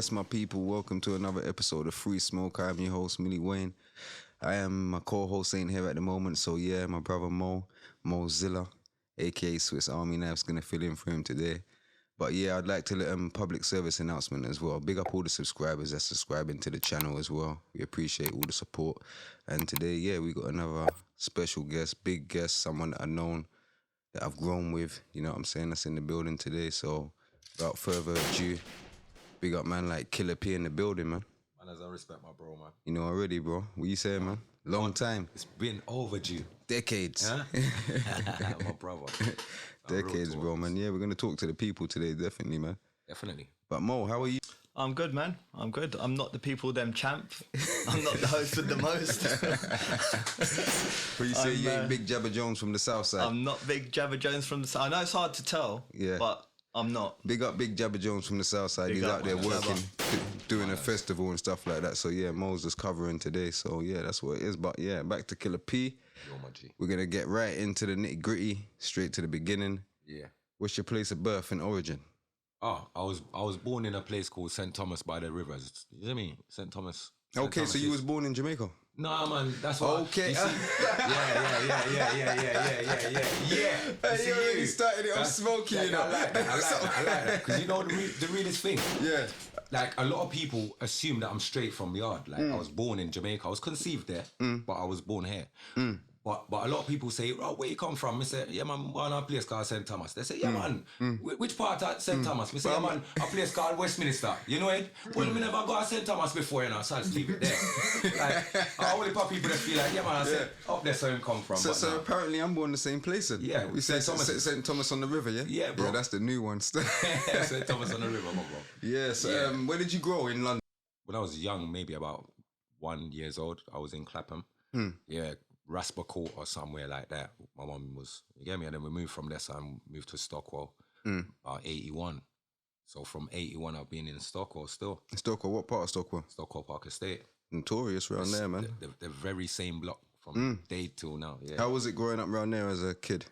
Yes, my people, welcome to another episode of 3Smoke. I'm your host, Millie Wayne. I am, my co-host ain't here at the moment, so yeah, my brother Mozilla, aka Swiss Army Knife's gonna fill in for him today. But yeah, I'd like to let public service announcement as well. Big up all the subscribers that's subscribing to the channel as well. We appreciate all the support. And today, yeah, we got another special guest, big guest, someone that I've known, that I've grown with, you know what I'm saying, that's in the building today. So without further ado, big up man like Killa P in the building, man. Man, as I respect my bro, man. You know already, bro. What you saying, man? Long time. It's been overdue. Decades. Huh? My brother. Decades, bro, man. Yeah, we're going to talk to the people today, definitely, man. Definitely. But Mo, how are you? I'm good, man. I'm good. I'm not the people them champ. I'm not the host with the most. But you say you ain't Big Jabba Jones from the south side. I'm not Big Jabba Jones from the south. I know it's hard to tell, but I'm not. Big up Big Jabba Jones from the south side. Big He's up, out there man. working, doing a festival and stuff like that. So yeah, Mo's just covering today. So yeah, that's what it is. But yeah, back to Killa P. Yo, my G. We're going to get right into the nitty gritty, straight to the beginning. Yeah. What's your place of birth and origin? Oh, I was born in a place called St. Thomas by the rivers. You know what I mean? St. Thomas. Okay, so you was born in Jamaica? Nah, man, that's what. Okay. Yeah. Hey, you already started it off smoky, you know. I like that. Because you know the realest thing. Yeah. Like a lot of people assume that I'm straight from yard. Like I was born in Jamaica. I was conceived there, but I was born here. But a lot of people say, oh, where you come from? I say, yeah, man, one a place called St. Thomas. They say, yeah, man, which part of St. Thomas? I say, yeah, man, a place called Westminster. You know it? Well, I never go to St. Thomas before, you know, so I'll just leave it there. Like, I only put people that feel like, yeah, man, I said, up there's where I come from. So apparently I'm born the same place then. Yeah. We say St. Thomas on the river, yeah? Yeah, bro. Yeah, that's the new one. St. Thomas on the river, my bro. Yes. Where did you grow in London? When I was young, maybe about 1 year old, I was in Clapham. Yeah. Rasper Court or somewhere like that. My mum was, you get me? And then we moved from there, so I moved to Stockwell, about 81. So from 81, I've been in Stockwell still. Stockwell, what part of Stockwell? Stockwell Park Estate. Notorious around there, man. The very same block from day till now, yeah. How was it growing up around there as a kid?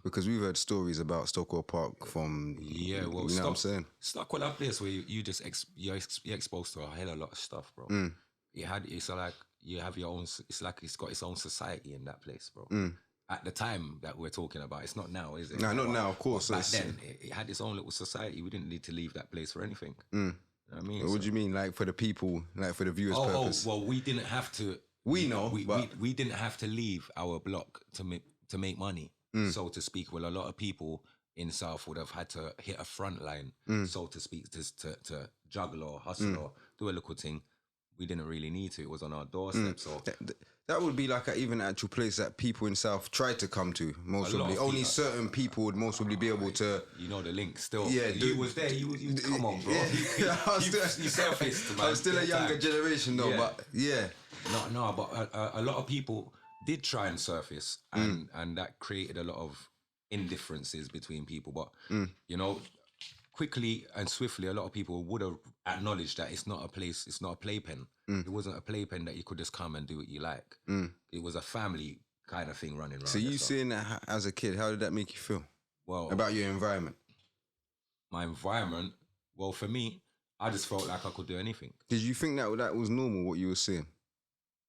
Because we've heard stories about Stockwell Park from, yeah, well, you know what I'm saying? Stockwell, that place where you're exposed to a hell of a lot of stuff, bro. It's like you have your own. It's like it's got its own society in that place, bro. At the time that we're talking about, it's not now, is it? No, not now, of course. Back then, it had its own little society. We didn't need to leave that place for anything. You know what I mean? What do you mean, like for the people, like for the viewers' purpose? Well, we didn't have to. We didn't have to leave our block to make money, so to speak. Well, a lot of people in South would have had to hit a front line, so to speak, to juggle or hustle or do a little thing. We didn't really need to. It was on our doorstep. So that would be like even actual place that people in South tried to come to. Most probably, only certain people would most probably be able to. You know the link still. Yeah, you was there. You come on, bro. Yeah. I was still a younger generation though, but yeah. No, but a lot of people did try and surface, and that created a lot of indifferences between people. But you know, quickly and swiftly, a lot of people would have acknowledged that it's not a place, it's not a playpen. It wasn't a playpen that you could just come and do what you like. It was a family kind of thing running around. So you seeing that as a kid, how did that make you feel? Well, about your environment? My environment, well, for me, I just felt like I could do anything. Did you think that was normal, what you were seeing?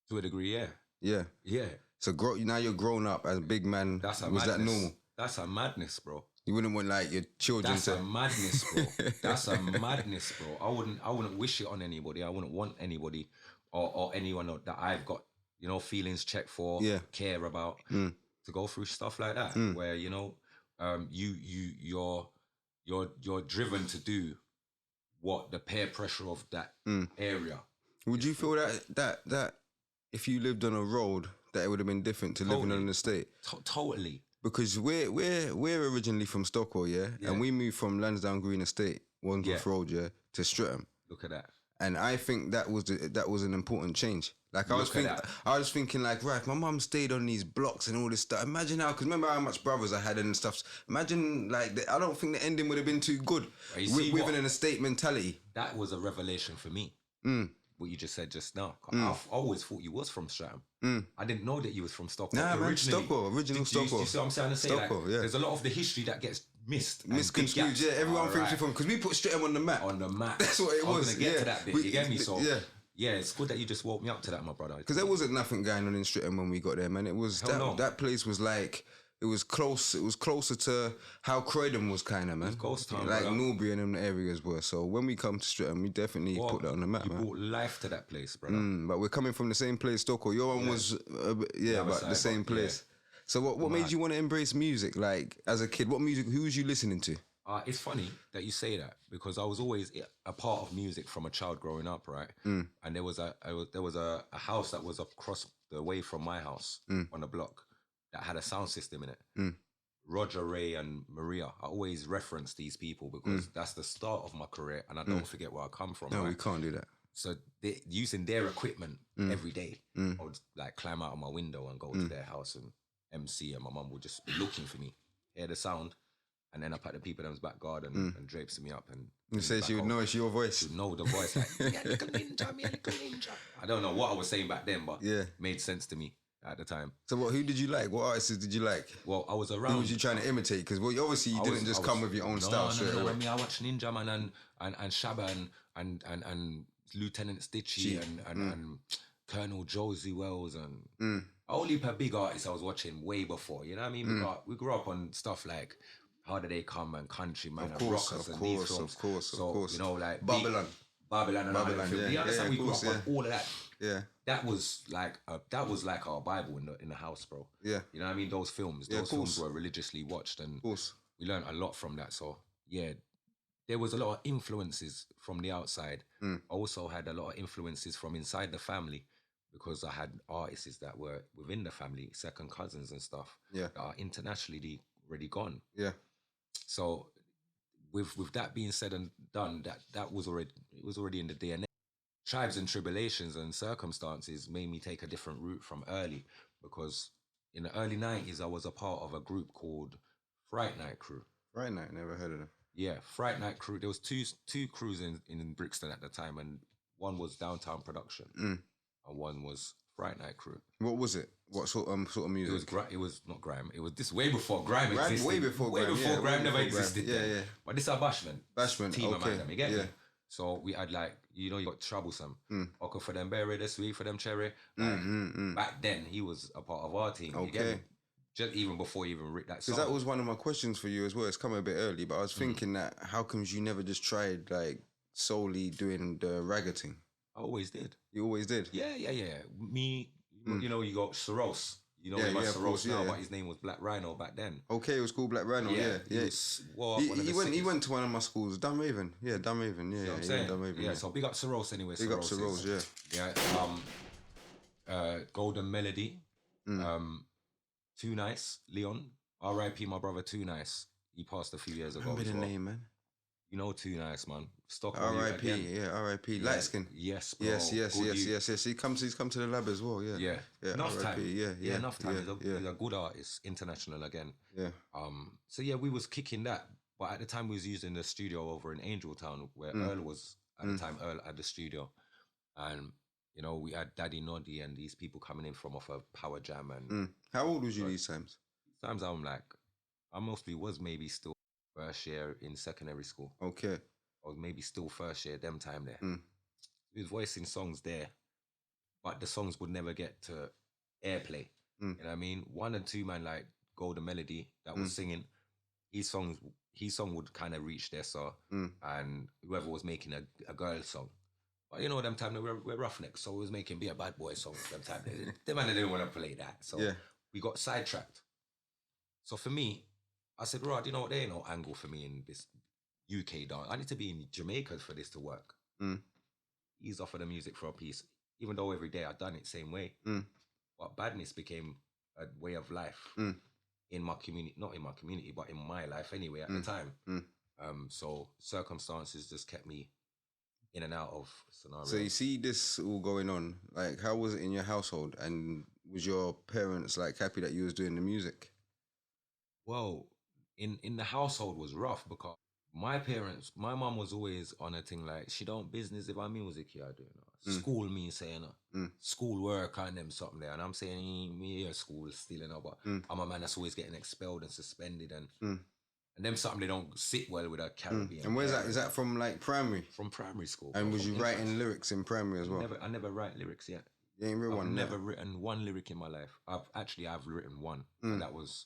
To a degree, yeah. Yeah? Yeah. So now you're grown up as a big man, was that normal? That's a madness, bro. You wouldn't want like your children That's a madness, bro. That's a madness, bro. I wouldn't wish it on anybody. I wouldn't want anybody or anyone that I've got, you know, feelings checked for, care about, to go through stuff like that, where, you know, you're driven to do what the peer pressure of that area. Would you feel that if you lived on a road that it would have been different to living on an estate? Totally. Because we're originally from Stockwell, yeah? And we moved from Lansdowne Green Estate, Wandsworth Road, to Streatham. Look at that. And I think that was an important change. Like I was thinking like, right, my mum stayed on these blocks and all this stuff. Imagine because remember how much brothers I had and stuff. Imagine like, I don't think the ending would have been too good with an estate mentality. That was a revelation for me. What you just said just now. I always thought you was from Streatham. I didn't know that you was from Stockwell. Nah, man, Stockwell, original Stockwell. You see what I'm trying to say? Stockwell, like, there's a lot of the history that gets missed. and big Misconstrued, gaps. yeah. Everyone thinks Alright. you're from because we put Streatham on the map. On the map. That's what it I was was. gonna get yeah. to that bit. You get me? So yeah. yeah, it's good that you just woke me up to that, my brother. Because there wasn't nothing going on in Streatham when we got there, man. It was no. that place was like it was close. It was closer to how Croydon was, kind of, man. ghost town, like brother. Norbury and them areas were. So when we come to Streatham, we definitely put that on the map, You man. brought life to that place, brother. But we're coming from the same place, Stockwell. Your one was, other but the side, same but, place. So what made you want to embrace music? Like as a kid, what music? Who was you listening to? It's funny that you say that because I was always a part of music from a child growing up, right? And there was a house that was across the way from my house on the block that had a sound system in it. Roger, Ray, and Maria. I always reference these people because that's the start of my career, and I don't forget where I come from. No, right? we can't do that. So they using their equipment every day. I would like climb out of my window and go to their house and MC, and my mum would just be looking for me, hear the sound, and then up at the people in the back garden and drapes me up and You say she would know it's your voice. she'd know the voice like yeah, little ninja, me a little ninja. I don't know what I was saying back then, but Yeah. it made sense to me at the time. So who did you like? What artists did you like? Well, I was around. Who was you trying to imitate? Because obviously you didn't just come with your own style straight away. I mean, I watched Ninja Man and Shabba and Lieutenant Stitchy and Colonel Josie Wells and a whole heap of big artists I was watching way before. You know what I mean? We grew up on stuff like How Did They Come and Countryman and Rockers and these films. Of course. You know, like Babylon and all that. yeah. You understand? Yeah, We grew of up course, on all of that. Yeah. That was like our Bible in the house, bro. Yeah. You know what I mean? Those films, Yeah, of those films course. were religiously watched, and Of course. we learned a lot from that. So yeah, there was a lot of influences from the outside. I also had a lot of influences from inside the family because I had artists that were within the family, second cousins and stuff. Yeah. That are internationally already gone. Yeah. So with that being said and done, that was already in the DNA. Tribes and tribulations and circumstances made me take a different route from early because in the early 90s, I was a part of a group called Fright Night Crew. Right now, never heard of them. Yeah, Fright Night Crew. There was two crews in Brixton at the time, and one was Downtown Production and one was Fright Night Crew. What was it? What sort of music? It was not grime. It was this way before grime Grime, existed. way before grime, yeah, way grime never before grime. existed. Yeah, then. yeah. But this is our Bashman. Bashman, Team of okay, man, you get yeah. me? So we had like, you got Troublesome. Okay, for them berry, the sweet for them cherry. Like, back then, he was a part of our team. You get Okay. me? Just even before you even read that song. Because that was one of my questions for you as well. It's coming a bit early, but I was thinking that how comes you never just tried like solely doing the ragga thing? I always did. You always did? Yeah. Me, you know, you got Saros. You know Yeah, him as yeah, of Saros course, now, yeah. but his name was Black Rhino back then. Okay, it was called Black Rhino, yeah. He was one of the He sickest. went to one of my schools, Dunraven. Yeah, Dunraven, yeah. You know what I'm yeah, saying? Dunraven, Yeah, so big up Saros anyway. Big up Saros Saros, yeah. Yeah. Golden Melody. Too Nice, Leon. R.I.P. my brother Too Nice. He passed a few years ago. Remember as the well. name, man. You know Too Nice, man. Stockwell R.I.P. again. Yeah, R.I.P. Light skin. Yes, bro. Yes. Good youth. He's come to the lab as well. Yeah. Yeah. Enough R.I.P., time. Yeah. Enough time. Yeah. He's a good artist, international again. Yeah. So yeah, we was kicking that, but at the time we was using the studio over in Angel Town where Earl was at the time. Earl had the studio, and you know we had Daddy Noddy and these people coming in from off of Power Jam and How old was you these times? times I'm like, I mostly was maybe still first year in secondary school. Okay. I was maybe still first year them time there. He was voicing songs there, but the songs would never get to airplay. You know what I mean? One and two man like Golden Melody that was singing, his song would kind of reach there, so and whoever was making a girl song. But you know, them time we're roughnecks, so we was making Be a Bad Boy song them time. Them man didn't want to play that. So we got sidetracked. So for me, I said, Rod, you know what, there ain't no angle for me in this UK dance. I need to be in Jamaica for this to work. He's offered the music for a piece, even though every day I'd done it same way. But badness became a way of life in my community, not in my community, but in my life anyway at the time. So circumstances just kept me in and out of scenarios. So you see this all going on. Like, how was it in your household? And was your parents like happy that you was doing the music? Well, in the household was rough because my mum was always on a thing like, she don't business if I'm music here, I do School me saying, school work and them something there. And I'm saying, me here school still, but I'm a man that's always getting expelled and suspended. And And them something they don't sit well with a Caribbean. And where's that? Is that from like primary? From primary school. And bro, was from you infants. writing lyrics in primary as well? I never write lyrics yet. You ain't written I've one. never written one lyric in my life. I've written one, and that was.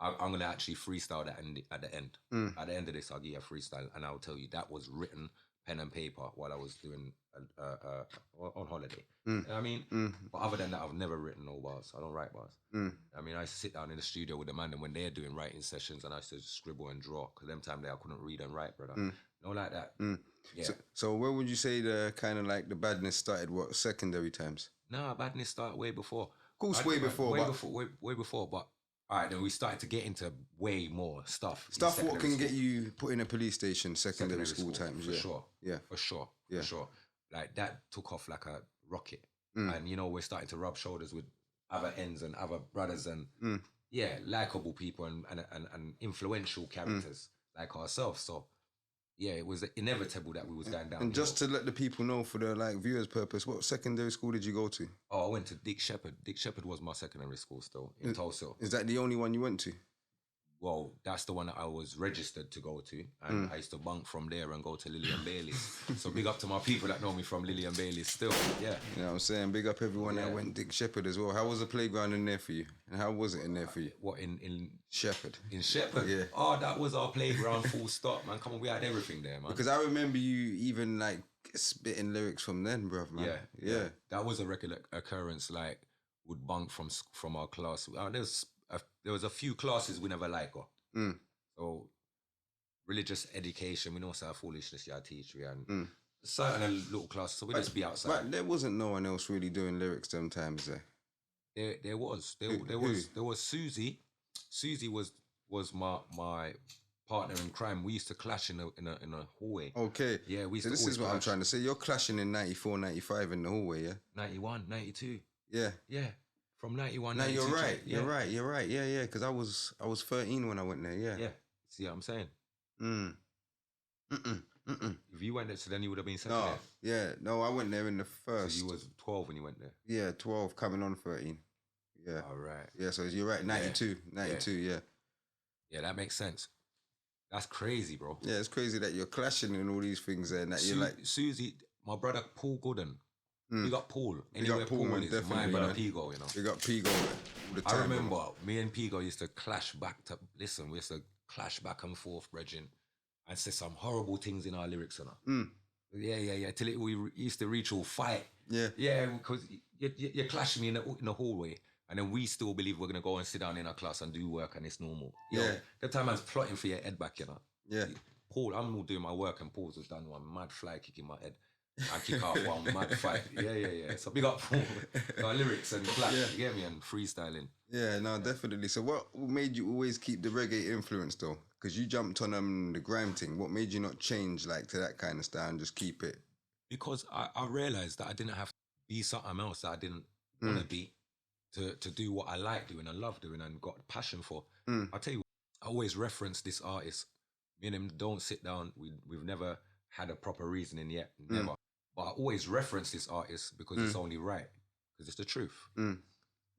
I'm gonna actually freestyle that at the end. At the end of this, I'll give you a freestyle, and I'll tell you that was written pen and paper while I was doing on holiday. You know what I mean? But other than that, I've never written no bars. I don't write bars. I mean, I used to sit down in the studio with the man, and when they're doing writing sessions, and I used to scribble and draw, because them time there I couldn't read and write, brother. No like that. Yeah. So where would you say the kind of like the badness started? What, secondary times? Nah, badness started way before. Of course, way before. Way before. But all right, then we started to get into way more stuff. Stuff what can get you put in a police station, secondary school times. For sure. Yeah. For sure. Yeah. For sure. Like that took off like a rocket. And, you know, we're starting to rub shoulders with other ends and other brothers and, likable people and influential characters like ourselves. So, yeah, it was inevitable that we was going down. And just to let the people know for the like viewers' purpose, what secondary school did you go to? Oh, I went to Dick Shepherd. Dick Shepherd was my secondary school still in Tulsa. Is that the only one you went to? Well, that's the one that I was registered to go to, and I used to bunk from there and go to Lillian Bailey's. So big up to my people that know me from Lillian Bailey's still, yeah. You know what I'm saying? Big up everyone that went Dick Shepherd as well. How was the playground in there for you? And how was it in there for you? What, in Shepherd? In Shepherd? Yeah. Oh, that was our playground, full stop, man. Come on, we had everything there, man. Because I remember you even like spitting lyrics from then, bruv, man. Yeah. That was a regular occurrence, like, would bunk from our class. There was a few classes we never like, So, religious education, we know how foolishness you teach we and certain little classes, so we just be outside. But there wasn't no one else really doing lyrics them times there. There was Susie. Susie was my partner in crime. We used to clash in a hallway. Okay. Yeah, we used so to this is what clash. I'm trying to say. You're clashing in 94, 95 in the hallway, yeah? 91, 92. Yeah. Yeah. From 91, No, 92. you're right. Yeah. You're right. Yeah. Because I was 13 when I went there, yeah. Yeah. See what I'm saying? If you went there, so then you would have been second there. Yeah. No, I went there in the first. So you was 12 when you went there? Yeah, 12, coming on 13. Yeah. All right. Yeah, so you're right. 92, yeah. Yeah, that makes sense. That's crazy, bro. Yeah, it's crazy that you're clashing in all these things there and that you're like... Susie, my brother Paul Gooden. You got Paul. Anywhere Paul, Paul man, is, definitely, my brother man. Pigo, you know. You got Pigo all the time. I remember me and Pigo used to clash back to... Listen, we used to clash back and forth, brethren, and say some horrible things in our lyrics, you know. Yeah. Till we used to reach all fight. Yeah. Yeah, because you clash me in the hallway, and then we still believe we're going to go and sit down in our class and do work and it's normal. Yeah. The time I was plotting for your head back, you know. Yeah. Paul, I'm all doing my work and Paul's just done one mad fly kick in my head. I kick off one mad fight. Yeah. So big up Paul. Our lyrics and clash, you get me, and freestyling. Yeah, no, definitely. So what made you always keep the reggae influence though? Because you jumped on the grime thing. What made you not change like to that kind of style and just keep it? Because I realised that I didn't have to be something else that I didn't want to be to do what I like doing and love doing and got passion for. I'll tell you, I always reference this artist. Me and him don't sit down. We've never had a proper reasoning yet. Never. But I always reference this artist because it's only right. Because it's the truth.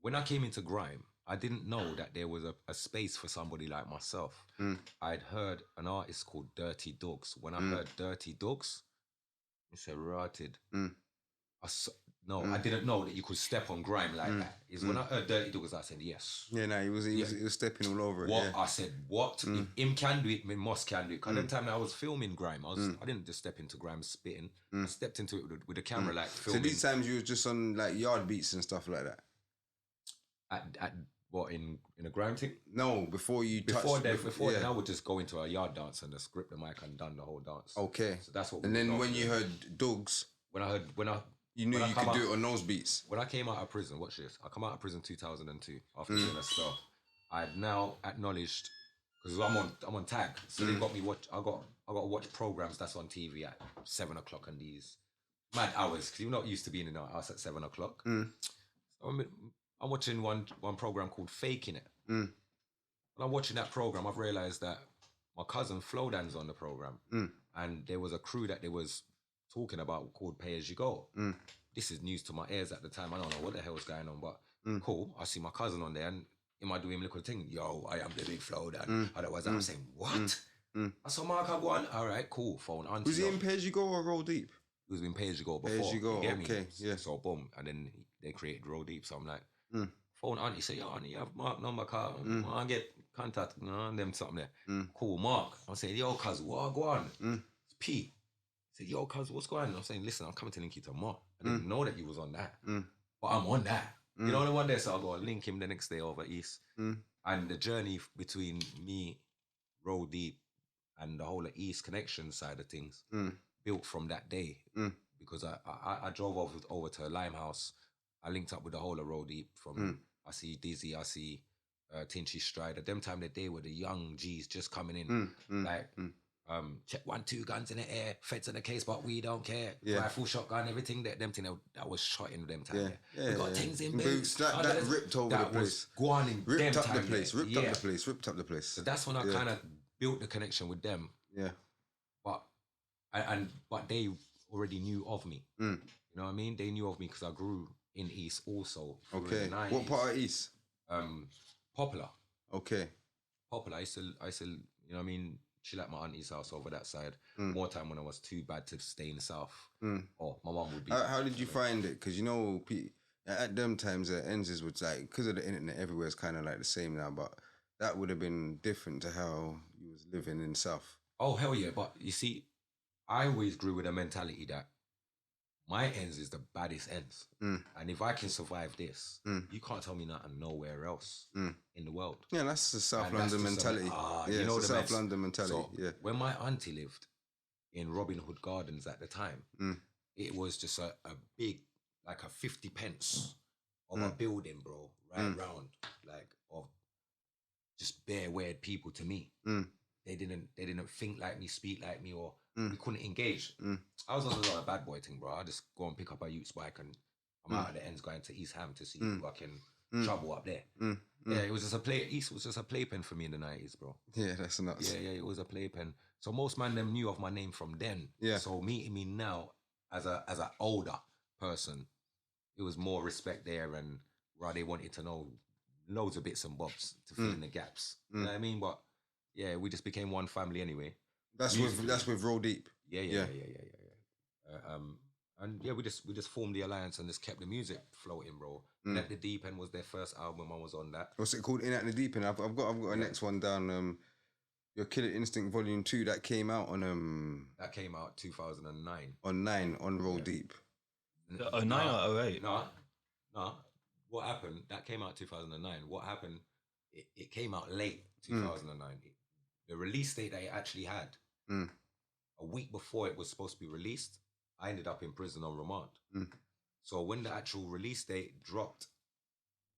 When I came into grime, I didn't know that there was a space for somebody like myself. I'd heard an artist called Dirty Dogs. When I heard Dirty Dogs, I said, rotted. I didn't know that you could step on grime like that. Is when I heard Dirty Dogs, I said, yes. Yeah, no, he was stepping all over it. What? Yeah. I said, what? If him can do it, me must can do it. Because at the time I was filming grime, I didn't just step into grime spitting. I stepped into it with a camera like filming. So these times you was just on like yard beats and stuff like that? At what, in a grime thing? No, before you Before then, I would just go into a yard dance and just grip the mic and done the whole dance. Okay. So that's what. And then when you heard Dogs, you knew you could do it on those beats. When I came out of prison, watch this. I come out of prison 2002 after doing a spell. I had now acknowledged, because I'm on tag, so they got me watch. I got to watch programs that's on TV at 7 o'clock and these mad hours because you're not used to being in our house at 7 o'clock. So I'm watching one program called Faking It. When I'm watching that program, I've realised that my cousin Flodan's on the program, and there was a crew that they was talking about called Pay As You Go. This is news to my ears at the time. I don't know what the hell's going on, but cool. I see my cousin on there, and him I do him little thing. Yo, I am the big flow. And otherwise I'm saying, what? I saw Mark, I go on. All right, cool. Phone auntie. Was he in Pay As You Go or Roll Deep? He was in Pay As You Go before. Pay As You Go, get me? okay, yeah. So boom, and then they created Roll Deep. So I'm like, phone auntie, say, yo, auntie, you have Mark number car. I get contact, and them something there. Cool, Mark. I'm saying, yo, cuz, what go on? It's P. He said, yo, cuz, what's going on? I'm saying, listen, I'm coming to link you to Mark. I didn't know that you was on that, but I'm on that. You know the one there, so I'll go and link him the next day over East. And the journey between me, Roll Deep, and the whole of East connection side of things built from that day. Because I drove over to Limehouse. I linked up with the whole of Roll Deep from, I see Dizzy, I see Tinchy Strider. Them time of the day were the young G's just coming in. Check 1, 2 guns in the air, feds in the case, but we don't care. Rifle, shotgun, everything them thing that was shot in them time. We got things in boots. That ripped over the place. Guan in ripped them up time the place. there. Ripped up the place. So that's when I kind of built the connection with them. Yeah. But they already knew of me. You know what I mean? They knew of me because I grew in East also. Okay. In the 90s. What part of East? Popular. Okay. Popular. I used to, you know what I mean, chill at my auntie's house over that side. More time when I was too bad to stay in the south. Or my mum would be. How did you find it? Because you know, at them times, ends was like, because of the internet, everywhere's kind of like the same now. But that would have been different to how you was living in the south. Oh hell yeah! But you see, I always grew with a mentality that my ends is the baddest ends, and if I can survive this, you can't tell me nothing nowhere else in the world. Yeah, that's the South London mentality. You know, the South London mentality. So when my auntie lived in Robin Hood Gardens at the time, it was just a big, like a 50 pence of a building, bro, right round, like of just bare weird people to me. They didn't think like me, speak like me, or we couldn't engage. I was on a bad boy thing, bro. I just go and pick up a youth's bike and I'm out at the ends going to East Ham to see who I can trouble up there. Yeah, it was just East was just a playpen for me in the 90s, bro. Yeah, that's nuts. Yeah, it was a playpen. So most man them knew of my name from then. Yeah. So meeting me now as an older person, it was more respect there, and they wanted to know loads of bits and bobs to fill in the gaps. You know what I mean? But yeah, we just became one family anyway. That's with Roll Deep. Yeah. And yeah, we just formed the alliance and just kept the music floating, bro. At the Deep End was their first album. I was on that. What's it called? In at the Deep End. I've got a next one down. Your Killer Instinct Volume 2 that came out on That came out 2009. On 9 on Roll Deep. 09 or 08? No. What happened? That came out 2009. What happened? It came out late 2009. The release date that it actually had, a week before it was supposed to be released, I ended up in prison on remand. So when the actual release date dropped,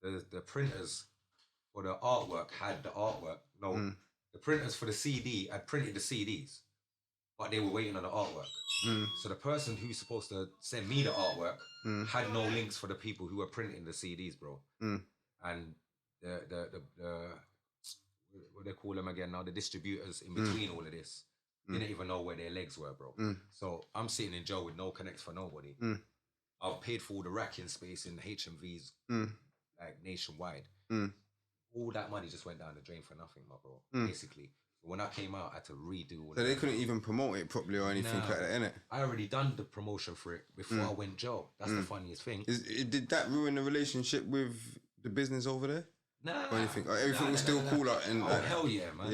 the printers for the artwork had the artwork. No, the printers for the CD had printed the CDs, but they were waiting on the artwork. So the person who's supposed to send me the artwork had no links for the people who were printing the CDs, bro. And the what they call them again now, the distributors in between all of this didn't even know where their legs were, bro. So I'm sitting in jail with no connects for nobody. I've paid for all the racking space in HMVs, like nationwide. All that money just went down the drain for nothing, my bro. Basically, when I came out, I had to redo all. So they couldn't even promote it properly or anything like that, innit? I already done the promotion for it before I went jail. That's the funniest thing. Did that ruin the relationship with the business over there? Nah. Or anything? Or everything was still cool out and hell yeah, man.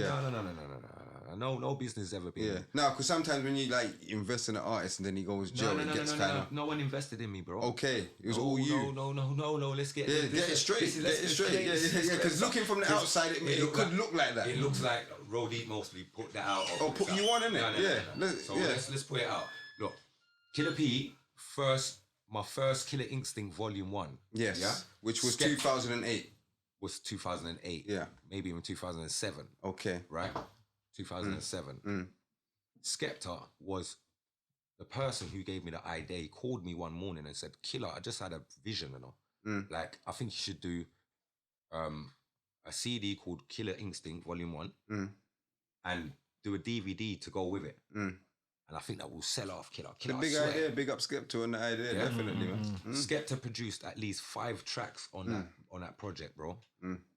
No business ever been. Yeah. No, because sometimes when you like invest in an artist and then he goes jail, it gets kind of. No one invested in me, bro. Okay, it was all you. No. Let's get get it straight. Yeah. Because looking from the outside, it could look like that. It looks like Roll Deep mostly put that out. Put you on, innit? Yeah. So let's put it out. Look, Killa P my first Killer Instinct Volume 1. Yes. Yeah. Which was 2008. Was 2008. Yeah. Maybe even 2007. Okay. Right? 2007. Skepta was the person who gave me the idea. He called me one morning and said, Killa, I just had a vision, you know. Like, I think you should do a CD called Killer Instinct Volume 1 and do a DVD to go with it. and I think that will sell off Killa. The big idea, big up Skepta on the idea, definitely, man. Skepta produced at least 5 tracks on that project, bro.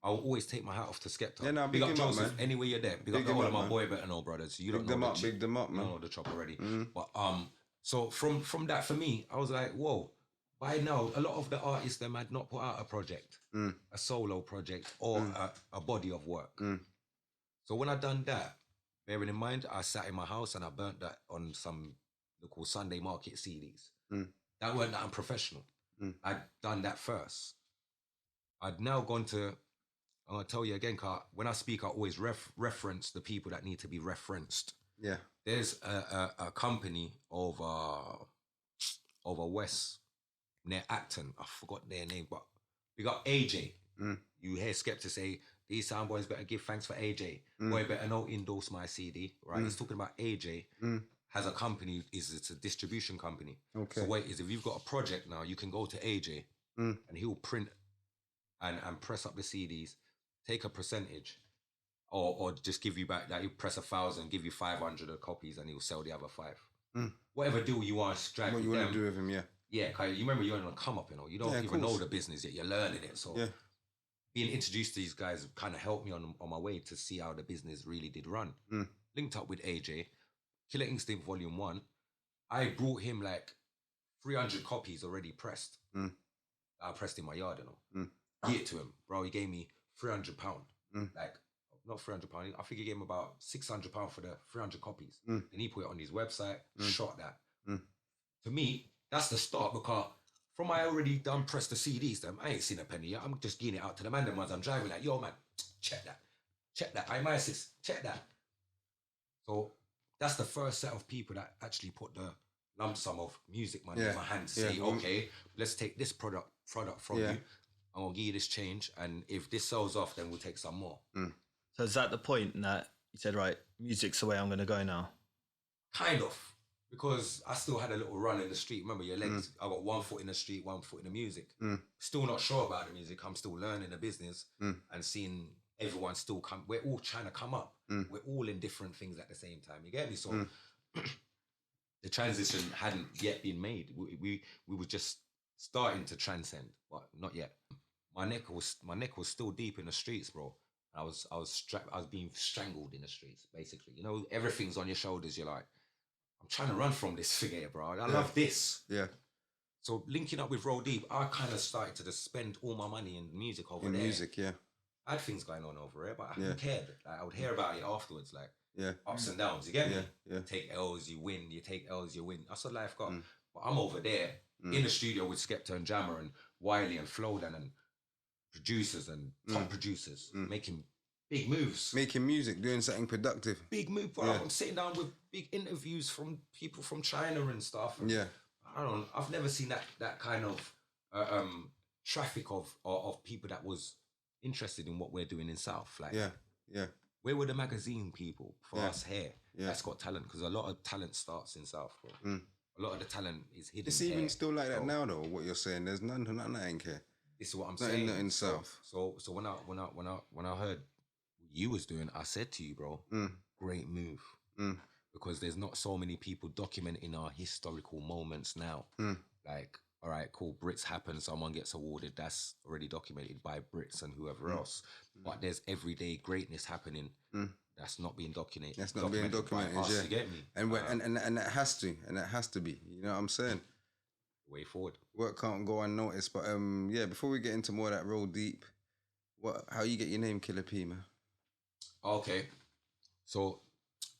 I'll always take my hat off to Skepta. Yeah, nah, big big up him up, Joseph, man. anywhere you're there. Big up him all up, of my man. boy better know brothers. You Big don't them know up, big them up, You don't man. know the chop already. But so from that for me, I was like, whoa. By now, a lot of the artists them had not put out a project, a solo project or a body of work. So when I done that, bearing in mind, I sat in my house and I burnt that on some local Sunday market CDs. That weren't that unprofessional. I'd done that first. I'd now gone to, I'm gonna tell you again, Car, when I speak, I always reference the people that need to be referenced. Yeah. There's a company over West near Acton. I forgot their name, but we got AJ. You hear Skepta say, these sound boys better give thanks for AJ. Boy better not endorse my CD, right? He's talking about AJ has a company, it's a distribution company. Okay. So wait, if you've got a project now, you can go to AJ and he'll print and press up the CDs, take a percentage, or just give you back that. He'll press 1,000, give you 500 copies, and he'll sell the other 5. Whatever deal you want to strike What with you want them. to do with him, yeah. Yeah, Kyle, you remember you're on a come up, you don't Yeah, even course. know the business yet. You're learning it. So being introduced to these guys kind of helped me on my way to see how the business really did run. Linked up with AJ, Killer Instinct Volume 1. I brought him like 300 copies already pressed. I pressed in my yard, Gave it to him. Bro, he gave me £300. Like, not £300. I think he gave him about £600 for the 300 copies. And he put it on his website, shot that. To me, that's the start, because from I already done press the CDs, them, I ain't seen a penny yet. I'm just getting it out to the man, them ones I'm driving like, yo man, check that. I'm ISIS, check that. So that's the first set of people that actually put the lump sum of music money in my hand to say, okay, let's take this product from you. I'm gonna give you this change, and if this sells off, then we'll take some more. So is that the point that you said, right, music's the way I'm going to go now? Kind of. Because I still had a little run in the street. Remember, your legs, I got 1 foot in the street, 1 foot in the music. Still not sure about the music. I'm still learning the business and seeing everyone still come. We're all trying to come up. We're all in different things at the same time. You get me? So the transition hadn't yet been made. We were just starting to transcend, but not yet. My neck was still deep in the streets, bro. I was being strangled in the streets, basically. You know, everything's on your shoulders. You're like, I'm trying to run from this figure, bro. I love this. Yeah. So linking up with Roll Deep, I kind of started to just spend all my money in music over there. Music, yeah. I had things going on over here, but I cared. Like, I would hear about it afterwards, like ups and downs. You get me? Yeah. Take L's, you win. You take L's, you win. That's what life got. But I'm over there in the studio with Skepta and Jammer and Wiley and Flodan and producers and top producers making big moves. Making music, doing something productive. Big move, bro. I'm sitting down with big interviews from people from China and stuff. And I've never seen that kind of traffic of people that was interested in what we're doing in South. Like, where were the magazine people for us here? That's got talent, because a lot of talent starts in South, bro. A lot of the talent is hidden. It's even still like that now, though. What you're saying, there's nothing that ain't care. This is what I'm saying. Not in South. So when I heard what you was doing, I said to you, bro, great move, because there's not so many people documenting our historical moments now. Like, all right, cool, Brits happen, someone gets awarded, that's already documented by Brits and whoever else. But there's everyday greatness happening that's not being documented. That's not being documented, by us, you get me? And that has to be. You know what I'm saying? Way forward. Work can't go unnoticed. But before we get into more of that Roll Deep, how you get your name Killa P, man? Okay, so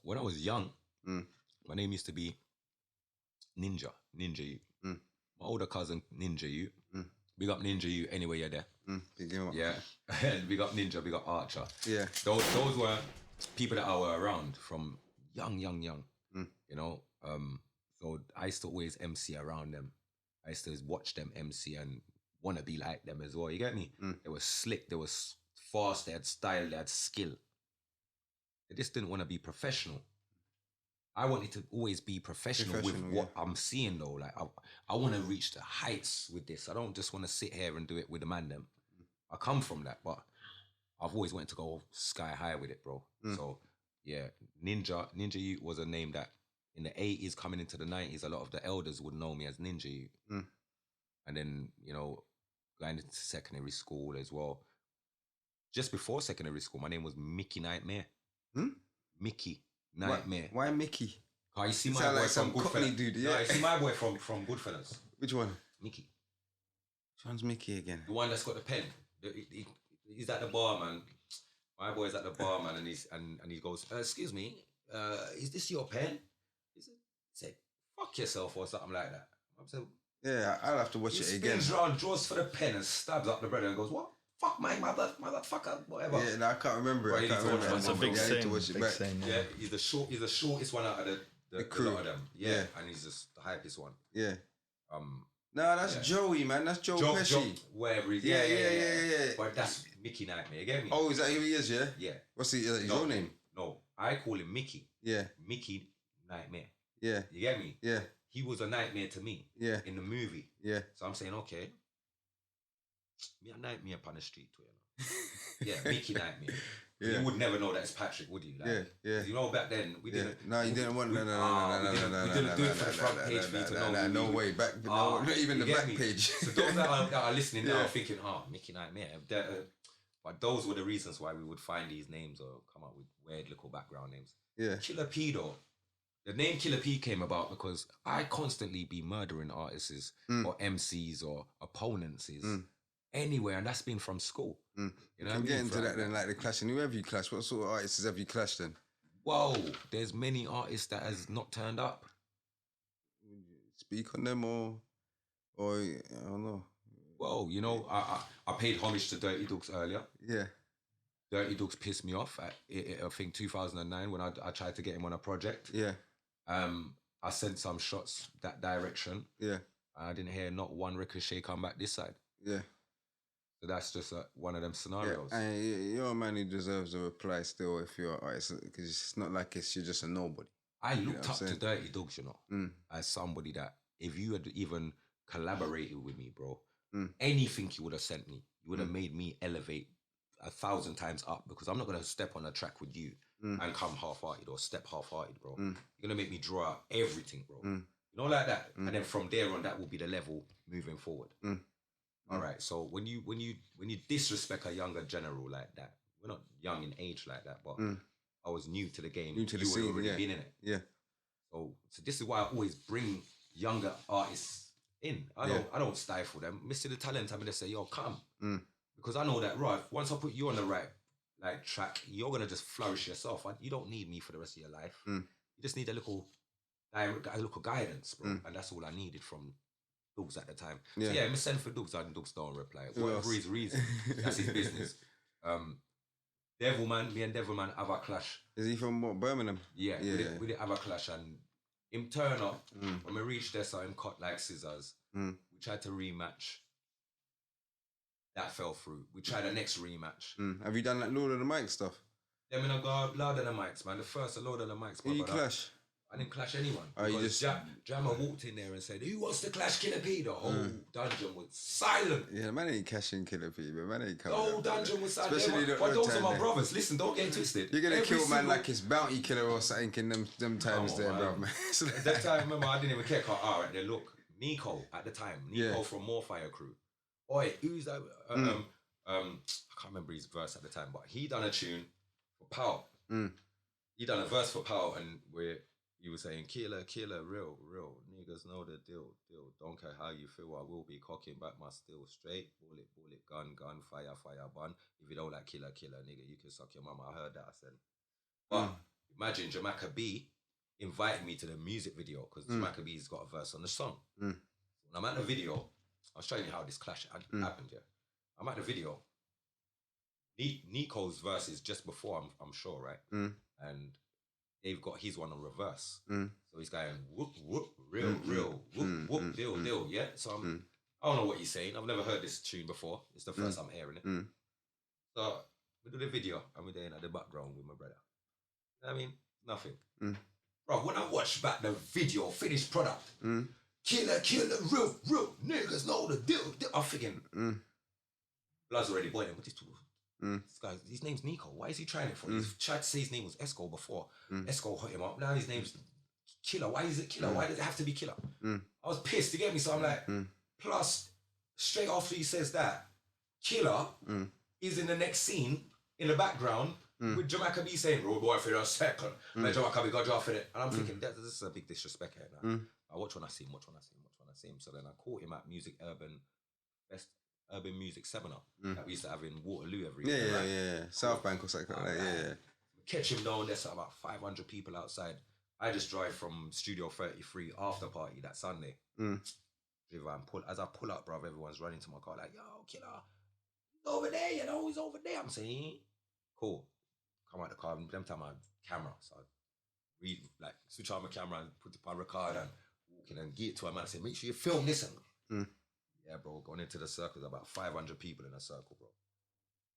when I was young, my name used to be Ninja U. My older cousin, Ninja U. Big up Ninja U anyway, you're there. Big him up. Yeah. Big up Ninja, big up Archer. Yeah. Those were people that I were around from young. You know? So I used to always MC around them. I used to watch them MC and want to be like them as well. You get me? They were slick, they were fast, they had style, they had skill. They just didn't want to be professional. I wanted to always be professional with what I'm seeing, though. Like, I want to reach the heights with this. I don't just want to sit here and do it with the man them. I come from that, but I've always wanted to go sky high with it, bro. So, yeah, Ninja U was a name that in the 80s, coming into the 90s, a lot of the elders would know me as Ninja Youth. And then, you know, going into secondary school as well. Just before secondary school, my name was Mickey Nightmare. Mickey Nightmare. Why Mickey? Oh, you see You my sound boy like from some Cockney Goodfellas. dude, No, yeah. you see my boy from Goodfellas. Which one? Mickey. Which one's Mickey again? The one that's got the pen. He's at the bar, man. My boy's at the bar, man, and he goes, excuse me, is this your pen? He said, fuck yourself or something like that. I said, Yeah, I'll have to watch he it again. spins round, draws for the pen and stabs up the brother and goes, what? Fuck my motherfucker, whatever. Yeah, no, I can't remember Right, it. I can't you need to remember watch it. that. It's a big I need to scene, watch it big back. scene. Yeah, he's the shortest one out of the crew. lot of them. Yeah, and he's just the hypest one. Yeah. No, that's Joey, man. That's Joe Pesci. Wherever he's Yeah. But that's Mickey Nightmare. You get me? Oh, is that who he is? Yeah. Yeah. What's his your name? No, I call him Mickey. Yeah. Mickey Nightmare. Yeah. You get me? Yeah. He was a nightmare to me. Yeah. In the movie. Yeah. So I'm saying, okay, me a nightmare upon the street, you know. Yeah, Mickey Nightmare. Yeah. You would never know that's Patrick, would you? Like, Yeah. You know, back then we Yeah. didn't. No, you didn't want. No. We didn't do it for the front page for you to know. No way. Back. Not even the You get back me? page. So those that are listening now Yeah. are thinking, Mickey Nightmare. But those were the reasons why we would find these names or come up with weird little background names. Yeah. Killa P though. The name Killa P came about because I constantly be murdering artists or MCs or opponents anywhere, and that's been from school. You know what I I'm mean? getting to that then, like the clashing. Who have you clashed? What sort of artists have you clashed then? Whoa, there's many artists that has not turned up. Speak on them or I don't know. Whoa, you know, I paid homage to Dirty Dogs earlier. Yeah. Dirty Dogs pissed me off at, I think 2009 when I tried to get him on a project. Yeah. I sent some shots that direction. Yeah. I didn't hear not one ricochet come back this side. Yeah. So that's just one of them scenarios. And you're a man who deserves a reply still if you're an artist, because it's not like you're just a nobody. I looked what up I'm to saying? Dirty Dogs, you know, as somebody that if you had even collaborated with me, bro, anything you would have sent me, you would have made me elevate 1,000 times up, because I'm not going to step on a track with you and come half-hearted or step half-hearted, bro. You're going to make me draw out everything, bro. You know, like that. And then from there on, that will be the level moving forward. All right. So when you disrespect a younger general like that, we're not young in age like that, but I was new to the game. New to the you would scene, already yeah. been in it. Yeah. So this is why I always bring younger artists in. I don't stifle them. Mr. The Talent, I'm gonna say, yo, come. Because I know that, right, once I put you on the right track, you're gonna just flourish yourself. You don't need me for the rest of your life. You just need a little guidance, bro. And that's all I needed from Dogs at the time. Yeah. So yeah, me send for Dogs and Dogs don't reply. Who Whatever else? his reason, that's his business. Devilman, me and Devilman have a clash. Is he from what, Birmingham? Yeah, we did have a clash, and him turn up. When we reached there, saw him cut like scissors. We tried to rematch. That fell through. We tried the next rematch. Have you done like Lord of the Mic stuff? Them in a guard, Lord of the Mics, man. The first Lord of the Mics. Who you clash? I didn't clash anyone. Oh, you Because just- Jammer walked in there and said, "Who wants to clash Killa P?" The whole dungeon was silent. Yeah, man ain't cashing Killa P, but man ain't The coming. whole up. dungeon was silent. Especially But the those are time my there. brothers. Listen, don't get it twisted. You're gonna Every kill man single- like his bounty killer or something in them times there, man. bro. Man. So At that time, remember, I didn't even care. All right, then look, Nico at the time, Nico from More Fire Crew. Oi, who's that? I can't remember his verse at the time, but he done a tune for Power. He done a verse for Power, and where he was saying, "Killer, real, niggas know the deal. Don't care how you feel, I will be cocking back my steel straight. Bullet, gun, fire, bun. If you don't like killer, nigga, you can suck your mama." I heard that. I said, but imagine Jamaica B invited me to the music video because Jamaica B's got a verse on the song. When I'm at the video, I'll show you how this clash happened. Yeah, I'm at the video. Nico's verse is just before, I'm sure, right? And they've got his one on reverse. So he's going whoop, real, whoop, deal, yeah? So I don't know what he's saying. I've never heard this tune before. It's the first I'm hearing it. So we do the video and we're there in the background with my brother. You know what I mean? Nothing. Bro, when I watch back the video, finished product, killer, real, niggas know the deal. I'm thinking, blood's already boiling. What is this guy, his name's Nico. Why is he trying it for? He's tried to say his name was Esco before. Esco hit him up. Now his name's Killa. Why is it Killa? Why does it have to be Killa? I was pissed. You get me? So I'm like, plus straight after he says that, Killa is in the next scene in the background with Jamaica B saying, "Road boy for a second, let Jamaica B got draw for it." And I'm thinking, this is a big disrespect here. Now. I watch when I see him. So then I caught him at Best Urban Music Seminar that we used to have in Waterloo every year. Yeah. South Bank or something like that. Yeah. Catch him down. There's about 500 people outside. I just drive from Studio 33 after party that Sunday. As I pull up, bruv, everyone's running to my car like, "Yo, Killa, he's over there, he's over there." I'm saying, cool. Come out the car, them time I camera. So I switch on my camera and put it on record and walk in and get it to him and I say, "Make sure you film this." Yeah, bro, going into the circle, about 500 people in a circle, bro.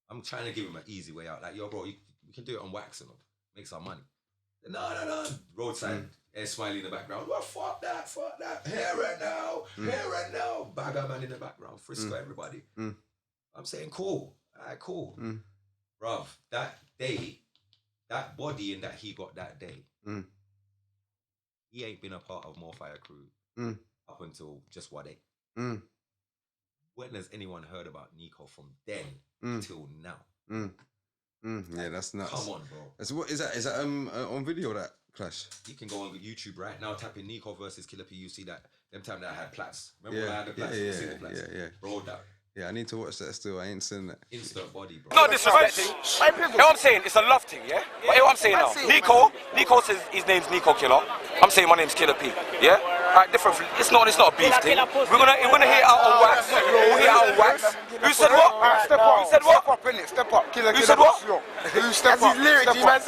I'm trying to give him an easy way out. Like, yo, bro, we can do it on wax and make some money. No. Roadside, Air Smiley in the background. Well, fuck that. Here and now. Bagger man in the background. Frisco, everybody. I'm saying, cool. All right, cool. Bruv, that day, that body and that he got that day, he ain't been a part of More Fire Crew up until just one day. When has anyone heard about Nico from then till now? Yeah, that's nuts. Come on, bro. What is that? Is that on video, that clash? You can go on YouTube right now, type in Nico versus Killa P. You see that. Them time that I had plats. Remember when I had the plats? You see the plats? Yeah. Bro, that. Yeah, I need to watch that still. I ain't seen that. Instant body, bro. Not disrespecting. You know what I'm saying? It's a love thing, yeah? But you know what I'm saying now? Nico says his name's Nico Killa. I'm saying my name's Killa P, yeah? Alright, different. It's not a beef thing. We're gonna hear it out on wax. We'll hear it out on wax. Who said what? Step up. Who said what? Step up, innit? Step up. Who said what? Who step up? lyrics, Step man.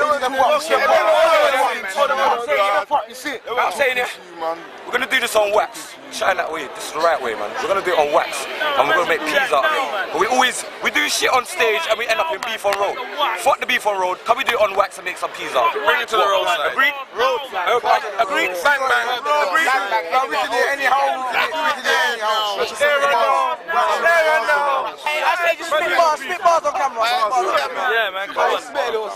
up. You see it? I'm saying it. We're gonna do this on wax. Shine that way. This is the right way, man. We're gonna do it on wax, and we're gonna make peas out of it. But we do shit on stage, and we end up in beef on road. Fuck the beef on road. Can we do it on wax and make some peas out of it? Bring it to the roadside. Agreed? Agreed? Bang, bang. Agreed? We can do it anyhow. We can do it anyhow. I say just spit bars on camera. Yeah, man, come on.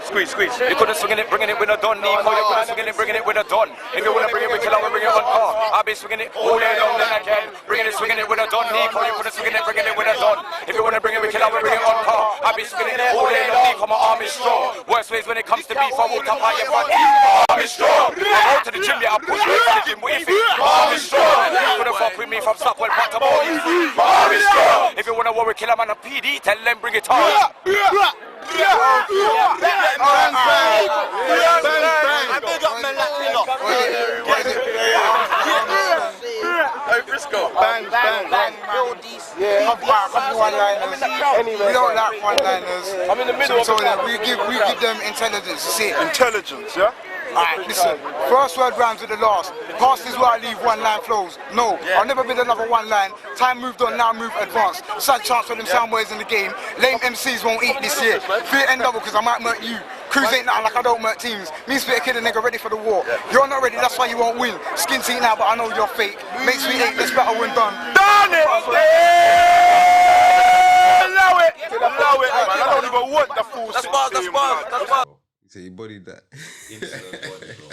Squeeze. You couldn't swing it, bringing it with a don, Nico. You couldn't swing it, bringing it with a don. If you wanna bring it with Killa, we bring it on car. I'll be swinging it all day long, then again. Swinging it with a don, Nico. You couldn't swing it, bringing it with a don. If you wanna bring it with Killa, we bring it on car. I'll be swinging it all day long, Nico. My arm is strong. Worst ways when it comes to beef, I walk up high and front. My arm is strong. I go to the gym, yeah, I push weights to the gym. What you think? My arm is strong. You couldn't fuck with me from Stockwell Park Estate. My arm is strong. If you wanna worry Killa man a PD, tell them bring it on. Big up men like Killa. Hey, Frisco. Bang. Yeah, anyway, we don't like one-liners. I'm in the middle. So we give them intelligence. You see, intelligence, yeah. Alright, listen. First word rhymes with the last. Past is where I leave one-line flows. No, I'll never be another one-line. Time moved on, now move advanced. Sad chance for them sound boys in the game. Lame MCs won't eat this year. Fear end double because I might murk you. Cruise ain't nothing like I don't murk teams. Me spit a kid a nigga ready for the war. You're not ready, that's why you won't win. Skin teeth now, but I know you're fake. Makes me hate, let's battle when done. Done it! Allow it, man. I don't even want the full 16. That's bars. You say you bodied that. Instant body, bro.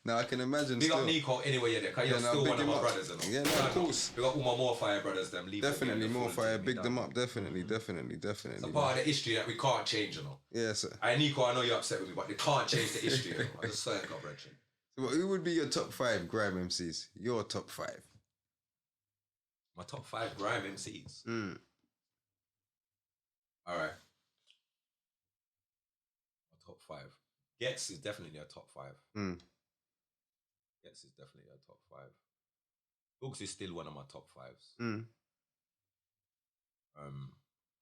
Now I can imagine. Big still. up Nico anyway, yeah, because you're still one of my brothers, you know? Yeah, no, of course. We got all my More Fire brothers, them. Definitely More Fire. Big them up. Definitely. It's a part of the history that we can't change, you know. Yeah, sir. And Nico, I know you're upset with me, but they can't change the history, you know. I just swear to God, brethren. So who would be your top 5 grime MCs? Your top 5. My top 5 grime MCs. All right. My top 5. Gets is definitely a top 5. Gets is definitely a top 5. Books is still one of my top 5s.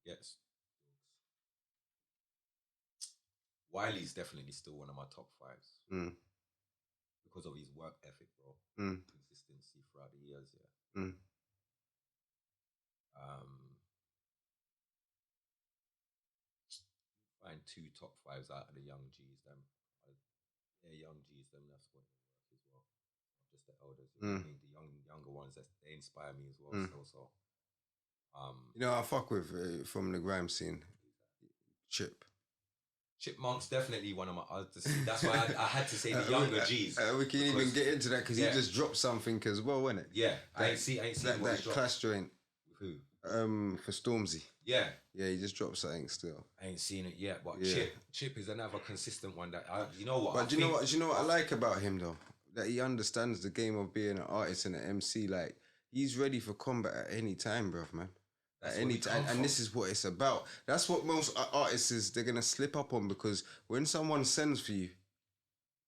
Gets. Wiley's definitely still one of my top 5s. Because of his work ethic, bro. Consistency throughout the years, yeah. Find 2 top 5s out of the young G's, them. Yeah, young G's, them. That's what they work as well. Not just the elders. You know what I mean? The younger ones, they inspire me as well. So, you know, I fuck with from the grime scene. Chip. Chipmunk's definitely one of my. That's why I had to say the younger G's. We can even get into that because he just dropped something as well, wasn't it? Yeah, I ain't seen that Clash joint. Who? For Stormzy. Yeah. Yeah, he just dropped something still. I ain't seen it yet, but Yeah. Chip is another consistent one that you know what. But do you know what I like about him though? That he understands the game of being an artist and an MC. Like he's ready for combat at any time, bruv, man. At any time, and this is what it's about. That's what most artists is. They're gonna slip up on because when someone sends for you,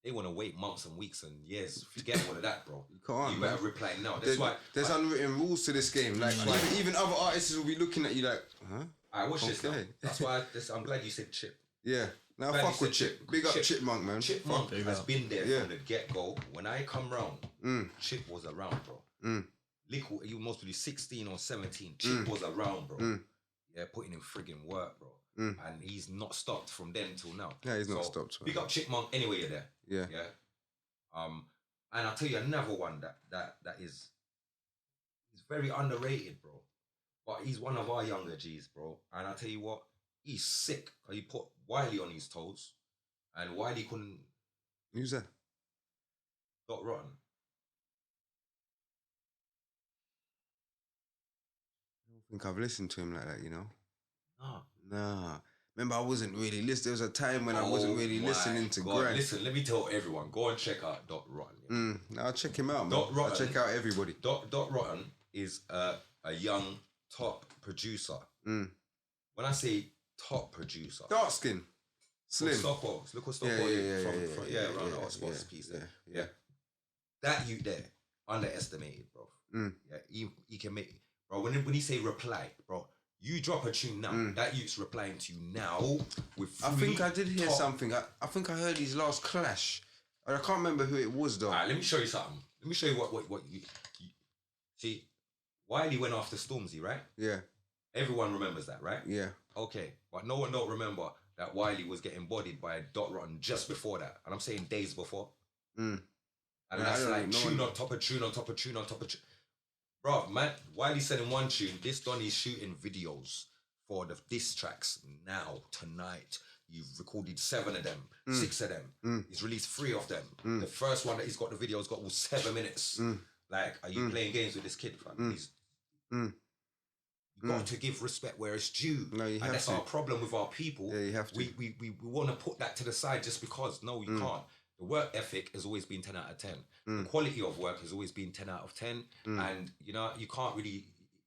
they want to wait months and weeks and years. Forget all of that, bro. You can't. You better reply now. That's why there's unwritten rules to this game. Like even other artists will be looking at you like, huh? I watch this now. That's why I'm glad you said Chip. Yeah. Now fuck with Chip. Big up Chipmunk, man. Chipmunk has been there from the get-go. When I come round, Chip was around, bro. Liquid, you must be 16 or 17. Chip was around, bro. Yeah, putting in friggin' work, bro. And he's not stopped from then till now. Yeah, he's not stopped. Big up Chipmunk anyway you're there. Yeah. Yeah. And I'll tell you another one that is he's very underrated, bro. But he's one of our younger G's, bro. And I'll tell you what, he's sick. He put Wiley on his toes. And Wiley couldn't. Who's that? Dot Rotten. I don't think I've listened to him like that, you know? Nah. Remember, I wasn't really listening. There was a time when I wasn't really listening to Grant. Listen, let me tell everyone, go and check out Dot Rotten. I'll check him out, man. Dot Rotten, I'll check out everybody. Dot Rotten is a young top producer. When I say top producer, dark skin, slim. Stockwell. Look what Stockwell around the Hotspots piece there. Yeah. That youth there, underestimated, bro. Yeah, he can make, bro. When he say reply, bro, you drop a tune now. That youth's replying to you now with. I think I did hear something. I think I heard his last clash. I can't remember who it was though. Alright, let me show you something. Let me show you what you see. Wiley went after Stormzy, right? Yeah. Everyone remembers that, right? Yeah. Okay, but no one don't remember that Wiley was getting bodied by Dot Rotten just before that, and I'm saying days before. And that's like tune on top of tune on top of tune on top of tune. Bro, man, Wiley said in one tune, this Donny's shooting videos for the diss tracks now, tonight. You've recorded 7 of them, 6 of them. He's released 3 of them. The first one that he's got the video's got all 7 minutes. Like, are you playing games with this kid, fam? He's you got to give respect where it's due. No, you have and that's to. our problem with our people. Yeah, you have to. We want to put that to the side just because. No, you can't. The work ethic has always been 10 out of 10. The quality of work has always been 10 out of 10. And, you know, you can't really...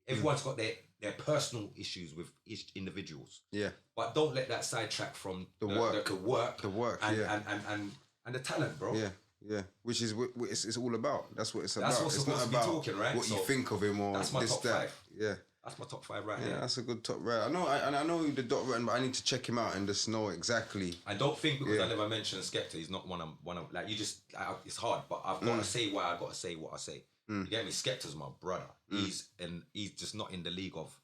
Everyone's got their personal issues with each individuals. Yeah. But don't let that sidetrack from The work, and the talent, bro. Yeah. Yeah, which is what it's all about. That's what it's about. That's what's it's supposed not to be about talking, right? what you think of him or that's my this, top that. 5. Yeah. That's my top 5 right Yeah, here. that's a good top right. I know the Dot Rotten, but I need to check him out and just know exactly. I don't think because I never mentioned Skepta, he's not one of like you just it's hard, but I've got to say why I got to say what I say. You get me? Skepta's my brother. He's just not in the league of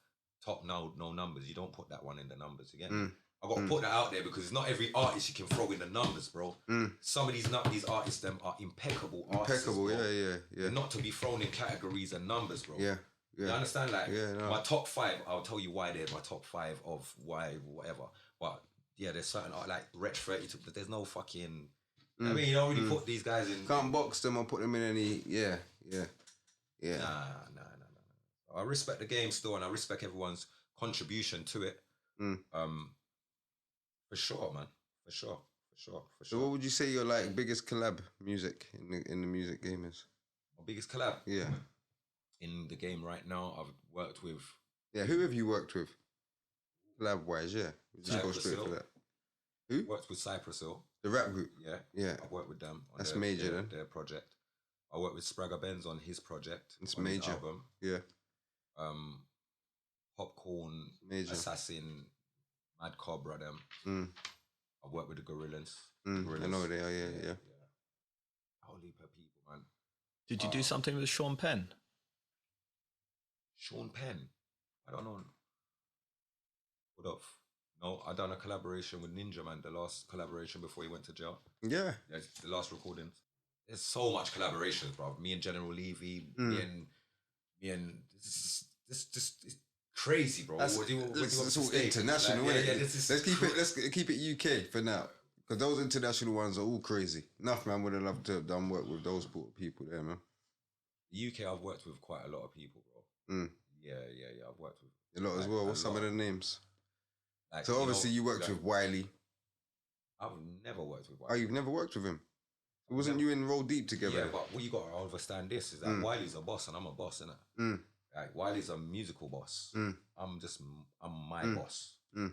top no numbers. You don't put that one in the numbers. You get me? I got to put that out there because it's not every artist you can throw in the numbers, bro. Some of these artists them are impeccable artists. Impeccable, bro. yeah. They're not to be thrown in categories and numbers, bro. Yeah. You understand? Like, no. my top 5, I'll tell you why they're my top 5 of why, whatever. But, yeah, there's certain, like, Wretch 32, but there's no fucking... I mean, you don't really put these guys in... Can't box them or put them in any... Yeah. Nah. I respect the game still, and I respect everyone's contribution to it. For sure, man. For sure. So what would you say your, like, biggest collab music in the music game is? My biggest collab? Yeah. In the game right now, I've worked with... Yeah, who have you worked with? Collab-wise, yeah. We'll just go straight for that. Who? Worked with Cypress Hill. The rap group? Yeah. I've worked with them on That's major, then. Their project. I worked with Spragga Benz on his project. It's on major. His album. Yeah. Popcorn, Major. Assassin, Mad Cobra, them. I've worked with the Gorillas. I know they are, yeah. A whole heap of people, man. Did you do something with Sean Penn? Sean Penn? I don't know. What up? No, I done a collaboration with Ninja, man. The last collaboration before he went to jail. Yeah. The last recordings. There's so much collaborations, bro. Me and General Levy, me and this crazy, bro. It's What do you want all to say? international, Like, innit? yeah, this is Let's keep it UK for now. Because those international ones are all crazy. Enough, man. Would have loved to have done work with those people there, man. The UK, I've worked with quite a lot of people, bro. Mm. Yeah. I've worked with A lot as well. What's some of the names? Like, So obviously you worked with Wiley. I've never worked with Oh, Wiley. you've never worked with him? Wasn't you in Roll Deep together? Yeah, but what you got to understand this is that Wiley's a boss and I'm a boss, innit? Mm. Like, Wiley's a musical boss. Mm. I'm my boss. Mm.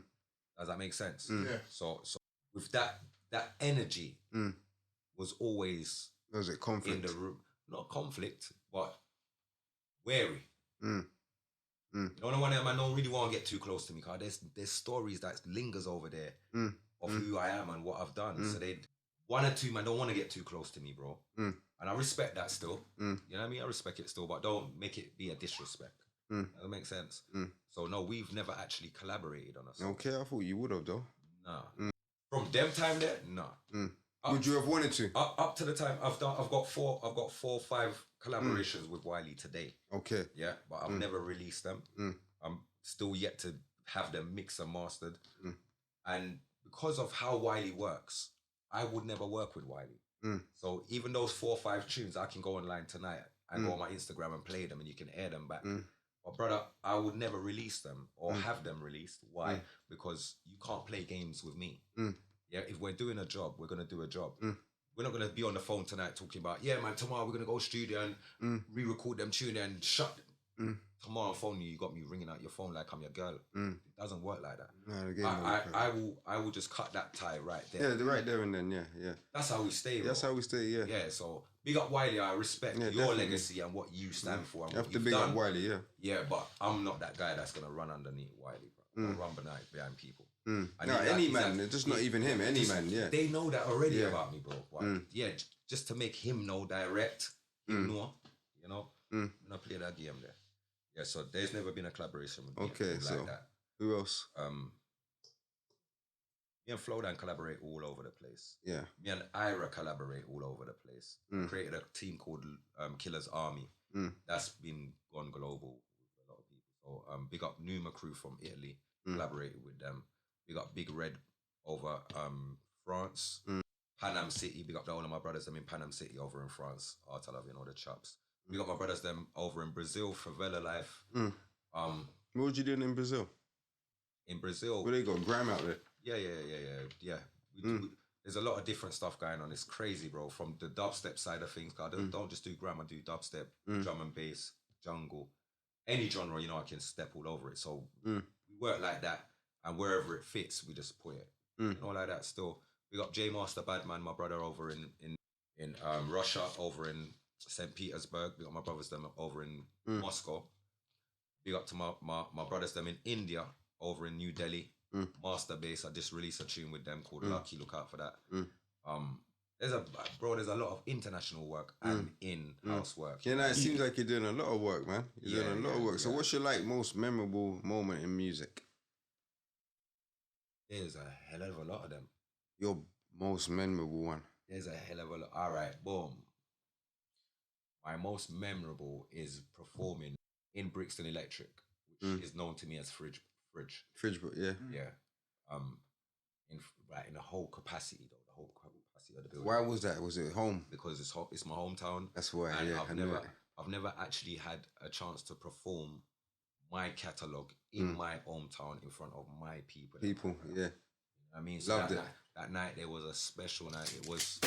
Does that make sense? Yeah. So with that energy was always Was it conflict? in the room. Not conflict, but wary. Mm. You know, one of them, I don't really want to get too close to me, because there's stories that lingers over there of who I am and what I've done. So one or two man don't want to get too close to me, bro. And I respect that still. You know what I mean? I respect it still, but don't make it be a disrespect. Does that make sense? So no, we've never actually collaborated on a song. Okay, I thought you would have though. Nah. From them time there, nah. Would you have wanted to? Up to the time I've got 4 or 5 collaborations with Wiley today. Okay. Yeah, but I've never released them. I'm still yet to have them mixed and mastered. And because of how Wiley works, I would never work with Wiley. So even those 4 or 5 tunes, I can go online tonight and go on my Instagram and play them and you can air them back. But brother, I would never release them or have them released. Why? Because you can't play games with me. Yeah, if we're doing a job, we're gonna do a job. We're not gonna be on the phone tonight talking about, yeah, man, tomorrow we're gonna go studio and re-record them tune and shut. Tomorrow on phone you got me ringing out your phone like I'm your girl. It doesn't work like that. No, the game I will just cut that tie right there. Yeah, right there and then, yeah. That's how we stay. That's how we stay, yeah. Yeah, so big up Wiley. I respect your definitely. legacy and what you stand for. And You have what to you've big done. up Wiley, yeah. Yeah, but I'm not that guy that's gonna run underneath Wiley, bro. I run behind people. No, any man, just not even him, any man, yeah. They know that already about me, bro. But yeah, just to make him know direct, him know, you know, I'm not play that game there. Yeah, so there's never been a collaboration with me Okay, like so that. who else? Me and Flowdown collaborate all over the place. Yeah. Me and Ira collaborate all over the place. Created a team called Killer's Army. That's been gone global with a lot of people. So big up Numa crew from Italy, collaborated with them. Big up Big Red over France. Panam City, big up the all of my brothers them in Panam City over in France. Art I love you know the chops. Big up my brothers them over in Brazil, Favela Life. What was you doing in Brazil? In Brazil. Where they got Gram out there? Yeah. There's a lot of different stuff going on. It's crazy, bro. From the dubstep side of things, I don't just do gram, I do dubstep, drum and bass, jungle. Any genre, you know, I can step all over it. So we work like that, and wherever it fits, we just put it. And all like that still. We got J Master Badman, my brother over in Russia, over in St. Petersburg. We got my brothers them over in Moscow. Big up to my brothers them in India, over in New Delhi. Master Bass, I just released a tune with them called Lucky, look out for that. There's a lot of international work and in-house work. Yeah, no, it seems like you're doing a lot of work, man. You're doing a lot of work. So what's your most memorable moment in music? There's a hell of a lot of them. Your most memorable one? There's a hell of a lot. All right, boom. My most memorable is performing in Brixton Electric, which is known to me as Fridge. Fridgebrook, yeah. Yeah. In the whole capacity though, the whole capacity of the building. Why was that? Was it home? Because it's my hometown. That's why, and yeah. I've never actually had a chance to perform my catalogue in my hometown in front of my people. Yeah. I mean, so Loved it. That night there was a special night. It was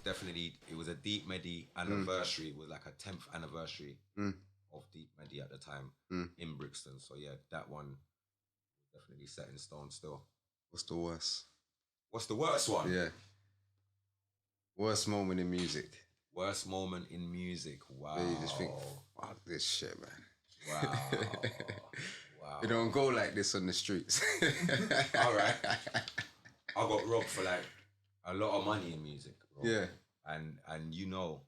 definitely, it was a Deep Medi anniversary. It was like a 10th anniversary of Deep Medi at the time in Brixton. So yeah, that one was definitely set in stone still. What's the worst? What's the worst one? Yeah. Worst moment in music. Worst moment in music. Wow. Where you just think, fuck this shit, man. Wow. Wow. It don't go like this on the streets. All right. I got robbed for like a lot of money in music, bro. Yeah. And you know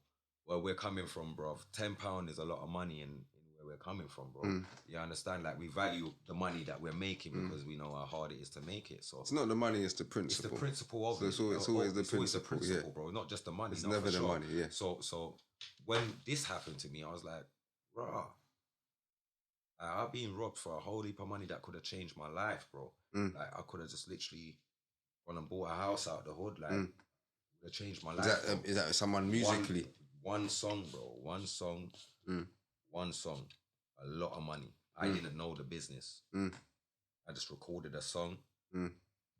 where we're coming from, bro. £10 is a lot of money in where we're coming from, bro. You understand? Like, we value the money that we're making because we know how hard it is to make it. So it's not the money, it's the principle. It's the principle of so it. It's always the principle, yeah. Bro. Not just the money. It's never the money, yeah. So when this happened to me, I was like, rah. I've been robbed for a whole heap of money that could have changed my life, bro. Like I could have just literally gone and bought a house out the hood, like would have changed my life. Is that someone musically? One song, bro. One song. A lot of money. I didn't know the business. I just recorded a song.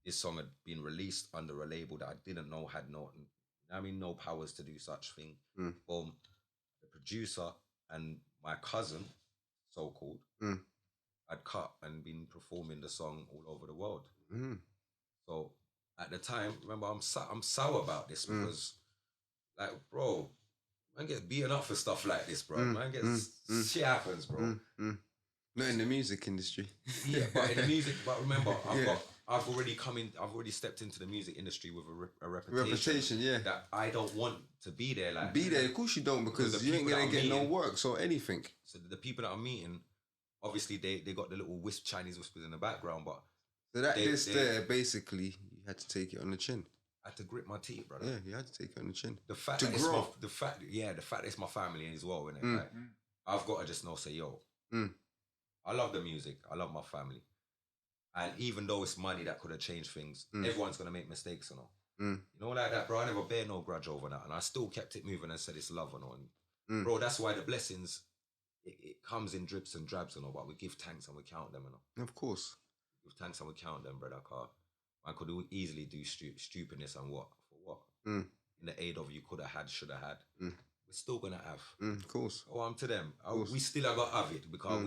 This song had been released under a label that I didn't know had no powers to do such thing. Boom. The producer and my cousin, so-called, had cut and been performing the song all over the world. So at the time, remember, I'm sour about this because, like, bro, man gets beaten up for stuff like this, bro. Man gets shit happens, bro. Not in the music industry. Yeah, but in the music, but remember, I've already stepped into the music industry with a reputation. That I don't want to be there. Like be there, of course you don't, because you ain't gonna get no work, so anything. So the people that I'm meeting, obviously they got the little Chinese whispers in the background, but so that basically you had to take it on the chin. I had to grit my teeth, brother. Yeah, you had to take it on the chin. The fact that it's my family as well, innit? Like, I've got to just know, say, yo, I love the music, I love my family. And even though it's money that could have changed things, everyone's going to make mistakes and all. You know, like that, bro, I never bear no grudge over that. And I still kept it moving and said it's love and all. And bro, that's why the blessings, it comes in drips and drabs and all, but we give thanks and we count them and all. Of course. We give thanks and we count them, brother. I could easily do stupidness and what? For what? In the aid of you could have had, should have had. We're still going to have. Of course. Oh, I'm to them. We still have got to have it because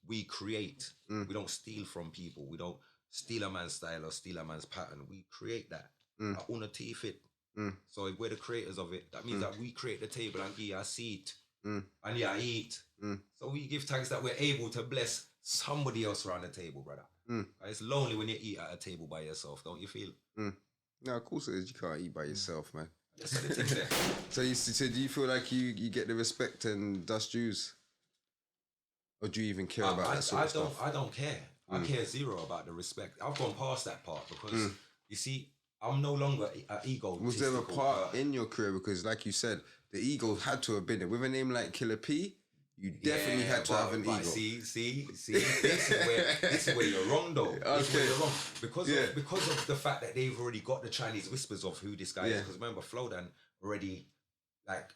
we create. We don't steal from people. We don't steal a man's style or steal a man's pattern. We create that. I own a tea fit. So if we're the creators of it, that means that we create the table and give a seat. And yeah, eat. So we give thanks that we're able to bless somebody else around the table, brother. It's lonely when you eat at a table by yourself, don't you feel? No, of course it is. You can't eat by yourself, man. That's the thing there. So do you feel like you get the respect and dust dues? Or do you even care about that sort of stuff? I don't care. I care zero about the respect. I've gone past that part because, you see, I'm no longer an ego. Was there a part in your career, because like you said, the ego had to have been there. With a name like Killa P, you definitely had to have an ego. See, this is where you're wrong though. This is where you're wrong. Because of the fact that they've already got the Chinese whispers of who this guy is. Because remember, Flowdan already, like,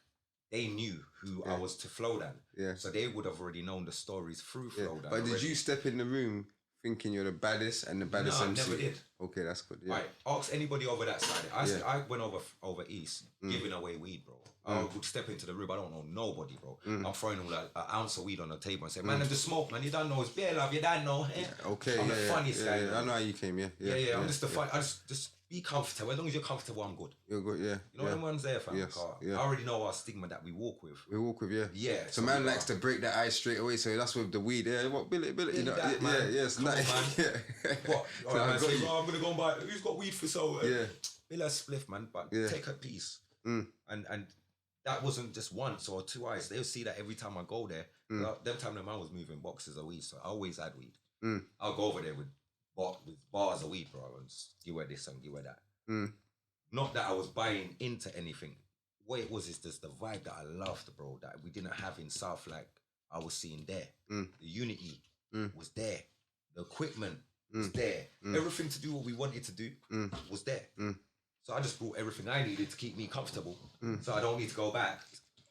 they knew who I was to Flowdan. So they would have already known the stories through Flowdan. But did you step in the room thinking you're the baddest and the baddest MC? No, I never did. Okay, that's good. Yeah. Right, ask anybody over that side. I went over east giving away weed, bro. I would step into the room. I don't know nobody, bro. I'm throwing all an ounce of weed on the table and say, man, them just smoke, man. You don't know it's beer, love. You don't know. Okay, I'm the funniest guy. I know how you came. I'm just the fun. I just be comfortable. As long as you're comfortable, I'm good. You're good, yeah. You know them ones there, fam. Yes, I already know our stigma that we walk with. Yeah. So man likes to break that ice straight away. So that's with the weed. Yeah, what Billy? You know, that, man. It's nice. Man. What? All right, man. Says, I'm gonna go and buy. Who's got weed for sale? Bill a spliff, man. But take a piece. And that wasn't just once or two eyes. They'll see that every time I go there. Them time the man was moving boxes of weed, so I always had weed. I'll go over there with bars of weed, bro, and just give her this and give her that. Not that I was buying into anything. What it was is just the vibe that I loved, bro, that we didn't have in South, like I was seeing there. The unity was there. The equipment was there. Everything to do what we wanted to do was there. So I just brought everything I needed to keep me comfortable. So I don't need to go back.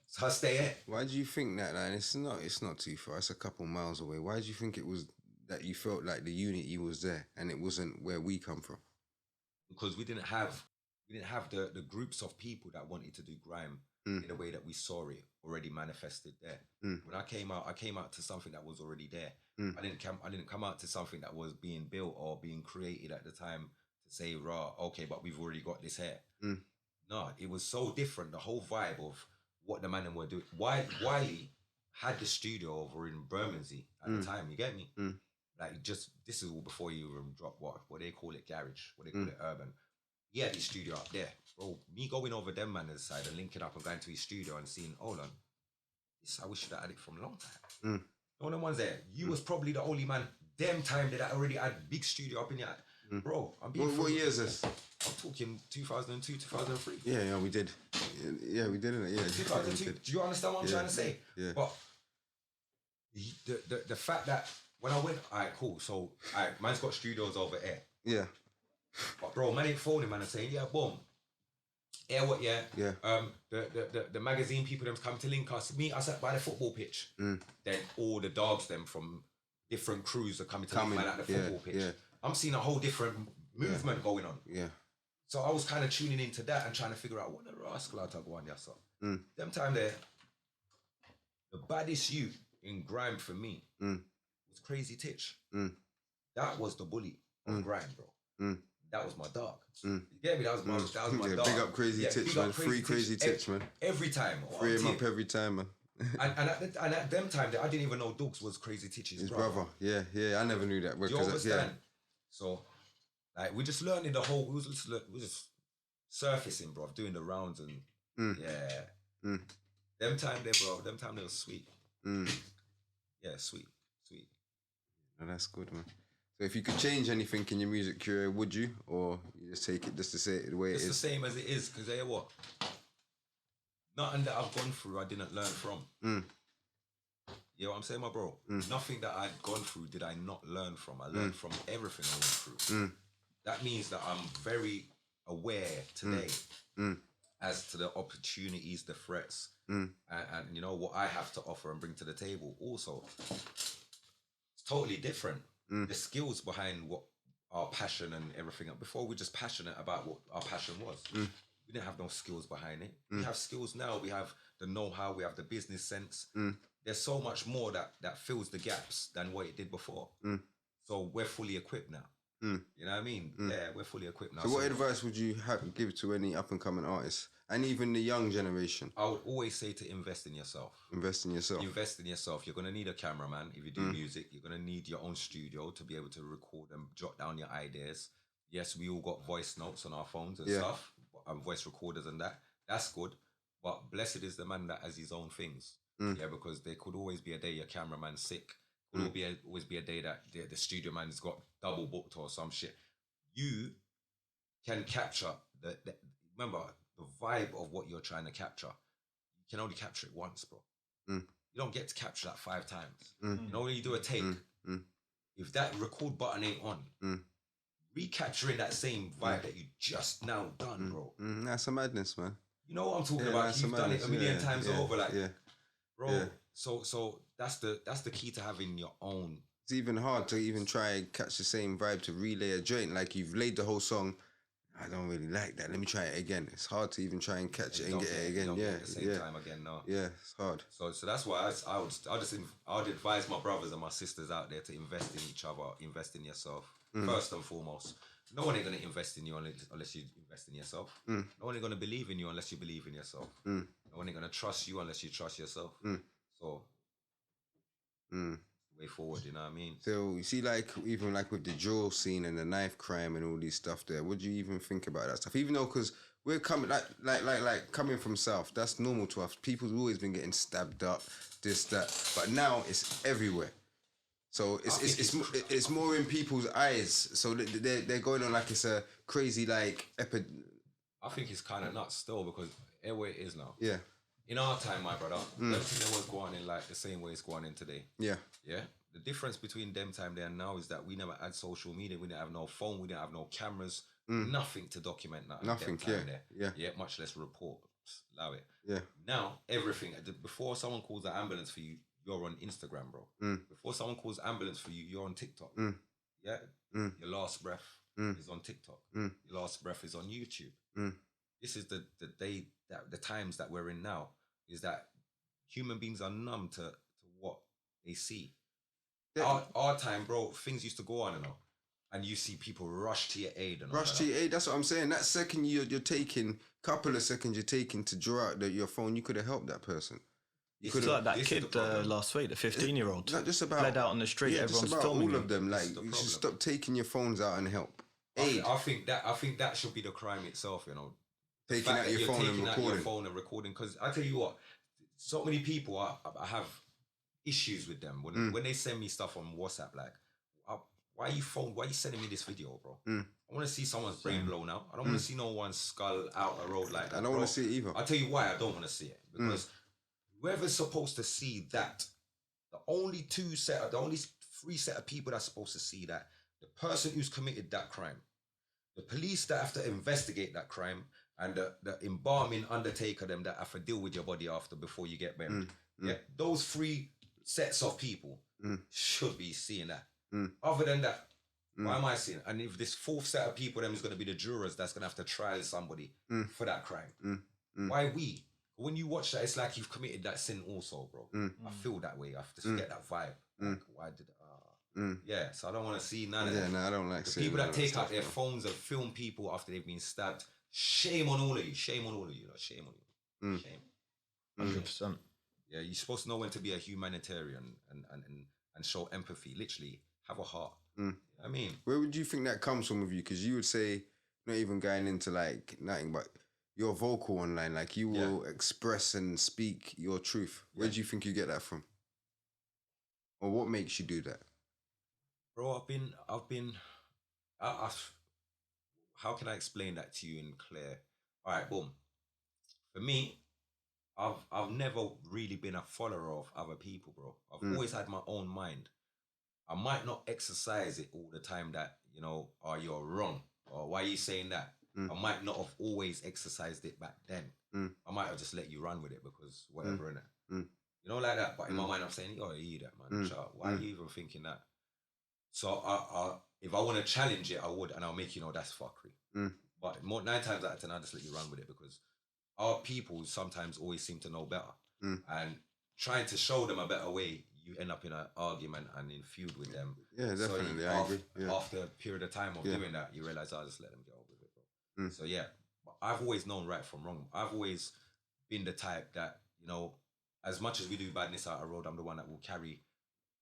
So I stay here. Why do you think that, like, it's not too far, it's a couple miles away. Why do you think it was that you felt like the unity was there and it wasn't where we come from? Because we didn't have the groups of people that wanted to do grime in the way that we saw it already manifested there. When I came out to something that was already there. I didn't come out to something that was being built or being created at the time to say, okay, but we've already got this here. No, it was so different. The whole vibe of what the man were doing. Wiley had the studio over in Bermondsey at the time. You get me? Like, just, this is all before you even drop what they call it, garage, what they call it, urban. He had his studio up there. Bro, me going over them man's side and linking up and going to his studio and seeing, hold on, I wish I had it from a long time. One of the ones there, you was probably the only man, them time that I already had big studio up in your, bro. What year is this? I'm talking 2002, 2003. Yeah, we did. Yeah, we did, innit? Yeah. 2002. Do you understand what I'm trying to say? Yeah. But the fact that when I went, all right, cool. So, all right, man's got studios over here. Yeah. But bro, man ain't phoning, man, and saying, yeah, boom. Yeah, what? Yeah. Yeah. The magazine people them come to link us. Meet us by the football pitch. Then all the dogs them from different crews are coming to link man at the football pitch. Yeah. I'm seeing a whole different movement going on. Yeah. So I was kind of tuning into that and trying to figure out what the rascal I talk about. So them time there, the baddest youth in grime for me was Crazy Titch. That was the bully of grime, bro. That was my dog. You get me? That was my dog. Big up Crazy Titch, man. Free Crazy Titch, man. Every time. Free him up every time, man. and at them time, I didn't even know Dukes was Crazy Titch's His brother. Yeah. I never knew that. Do you understand? So, like, we just learning the whole. We was just surfacing, bro, doing the rounds and Them time there, bro. Them time they was sweet. Yeah, sweet. No, that's good, man. So if you could change anything in your music career, would you? Or you just take it just to say it the way it is? It's the same as it is, because you know what? Nothing that I've gone through I didn't learn from. You know what I'm saying, my bro? Nothing that I'd gone through did I not learn from. I learned from everything I went through. That means that I'm very aware today as to the opportunities, the threats, and you know what I have to offer and bring to the table. Also, it's totally different. The skills behind what our passion and everything. Before, we're just passionate about what our passion was. We didn't have no skills behind it. We have skills now. We have the know-how. We have the business sense. There's so much more that fills the gaps than what it did before. So we're fully equipped now. You know what I mean? Yeah, we're fully equipped now. So what advice would you give to any up-and-coming artists? And even the young generation? I would always say to invest in yourself. Invest in yourself. Invest in yourself. You're going to need a cameraman. If you do music, you're going to need your own studio to be able to record and jot down your ideas. Yes, we all got voice notes on our phones and stuff, and voice recorders and that. That's good. But blessed is the man that has his own things. Yeah, because there could always be a day your cameraman's sick. Could always be a day that the studio man's got double booked or some shit. You can capture the remember, the vibe of what you're trying to capture. You can only capture it once, bro. You don't get to capture that 5 times. You know, when you do a take, if that record button ain't on, recapturing that same vibe that you just now done, bro. That's a madness, man. You know what I'm talking about? You've done it a million times over, like, bro. So that's the key to having your own. It's even hard to even try and catch the same vibe to relay a joint. Like, you've laid the whole song. I don't really like that. Let me try it again. It's hard to even try and catch it and get it again. At the same time again, no. Yeah, it's hard. So that's why I would advise my brothers and my sisters out there to invest in each other, invest in yourself first and foremost. No one ain't gonna invest in you unless you invest in yourself. No one ain't gonna believe in you unless you believe in yourself. No one ain't gonna trust you unless you trust yourself. So way forward, you know what I mean? So you see, like, even like with the drill scene and the knife crime and all these stuff there, what do you even think about that stuff? Even though, because we're coming like coming from South, that's normal to us. People's always been getting stabbed up, this, that, but now it's everywhere. So it's more in people's eyes. So they're going on like it's a crazy like I think it's kind of nuts still, because everywhere it is now. Yeah. In our time, my brother, everything that was going in like the same way it's going in today. Yeah. Yeah. The difference between them time there and now is that we never had social media. We didn't have no phone. We didn't have no cameras. Nothing to document that. Nothing. Yeah. Much less report. Allow it. Yeah. Now everything. Before someone calls an ambulance for you, you're on Instagram, bro. Before someone calls ambulance for you, you're on TikTok. Yeah. Your last breath is on TikTok. Your last breath is on YouTube. This is the day that the times that we're in now, is that human beings are numb to what they see. Our time, bro, things used to go on and you see people rush to your aid and rush to your aid. That's what I'm saying. That second you're taking, couple of seconds you're taking to draw out your phone, you could have helped that person. It's like that kid last week, the 15-year-old. Not just about bled out on the street. Everyone's just about filming all of them. Like, you should stop taking your phones out and help. Aid. I think that should be the crime itself. You know, taking out your phone and recording. Because I tell you what, so many people I have issues with them when they send me stuff on WhatsApp. Like, why are you sending me this video, bro? I want to see someone's brain blown out. I don't want to see no one's skull out a road like that. I don't want to see it either. I'll tell you why I don't want to see it, because whoever's supposed to see that the only three set of people that's supposed to see that: the person who's committed that crime, the police that have to investigate that crime, and the embalming undertaker them that have to deal with your body after before you get buried. Yeah, those three sets of people should be seeing that. Other than that, why am I seeing it? And if this fourth set of people them is going to be the jurors that's going to have to trial somebody for that crime, why we? When you watch that, it's like you've committed that sin also, bro. I feel that way. I just get that vibe. Like, why did yeah, so I don't want to see none of that. Yeah, no, I don't like the people that take out their phones and film people after they've been stabbed. Shame on all of you. Shame on all of you. Like, shame on you. Shame. 100%. Yeah, you're supposed to know when to be a humanitarian and show empathy. Literally, have a heart. You know what I mean, where would you think that comes from with you? Because you would say, not even going into like nothing, but you're vocal online. Like you will express and speak your truth. Where do you think you get that from? Or what makes you do that? Bro, how can I explain that to you in clear? All right, boom. For me, I've never really been a follower of other people, bro. I've always had my own mind. I might not exercise it all the time that, you know, oh, you're wrong, or why are you saying that? I might not have always exercised it back then. I might have just let you run with it because whatever, innit? You know, like that. But in my mind, I'm saying, oh, you that, man. Why are you even thinking that? So if I want to challenge it, I would, and I'll make you know that's fuckery. But 9 times out of 10, I'll just let you run with it because our people sometimes always seem to know better. And trying to show them a better way, you end up in an argument and in feud with them. Yeah, definitely. I agree. Yeah. After a period of time of doing that, you realize I'll just let them get over with it, bro. So yeah, but I've always known right from wrong. I've always been the type that, you know, as much as we do badness out the road, I'm the one that will carry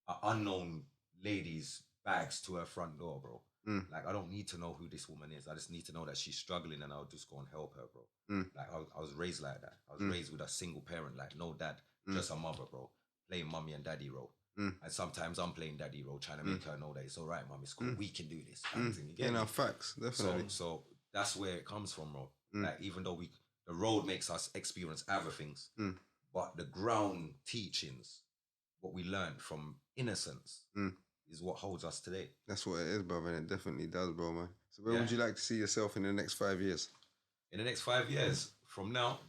an unknown lady's bags to her front door, bro. Like, I don't need to know who this woman is. I just need to know that she's struggling and I'll just go and help her, bro. Like, I was raised like that. I was raised with a single parent, like no dad, just a mother, bro. Playing mummy and daddy role. And sometimes I'm playing daddy role, trying to make her know that it's all right, mum, it's cool, we can do this. Yeah, no, facts, definitely. So that's where it comes from, bro. Like, even though the road makes us experience other things, but the ground teachings, what we learned from innocence, is what holds us today. That's what it is, brother, and it definitely does, bro, man. So where would you like to see yourself in the next 5 years? In the next 5 years, from now,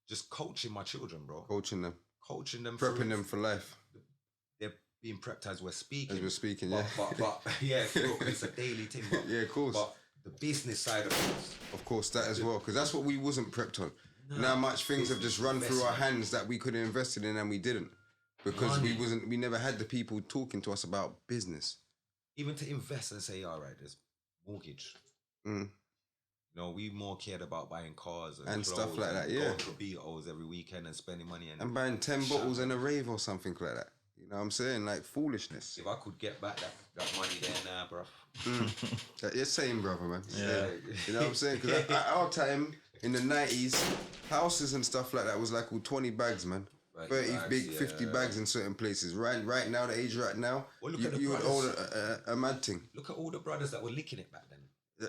just coaching my children, bro. Coaching them. Prepping them for life. They're being prepped as we're speaking. As we're speaking, but yeah, it's a daily thing. But, yeah, of course. But the business side of things. Of course, that as well, because that's what we wasn't prepped on. Now much things have just run through our hands that we could have invested in and we didn't. Because we never had the people talking to us about business. Even to invest and say, all right, there's mortgage. You know, we more cared about buying cars and stuff like that, going for beatles every weekend and spending money. And buying 10 bottles and a rave or something like that. You know what I'm saying? Like, foolishness. If I could get back that money there now, bro. You're same, brother, man. Yeah. You know what I'm saying? Because at our time, in the 90s, houses and stuff like that was like all 20 bags, man. 30 bags, 50 bags in certain places. Right now, the age right now, you would own a mad thing. Look at all the brothers that were licking it back then.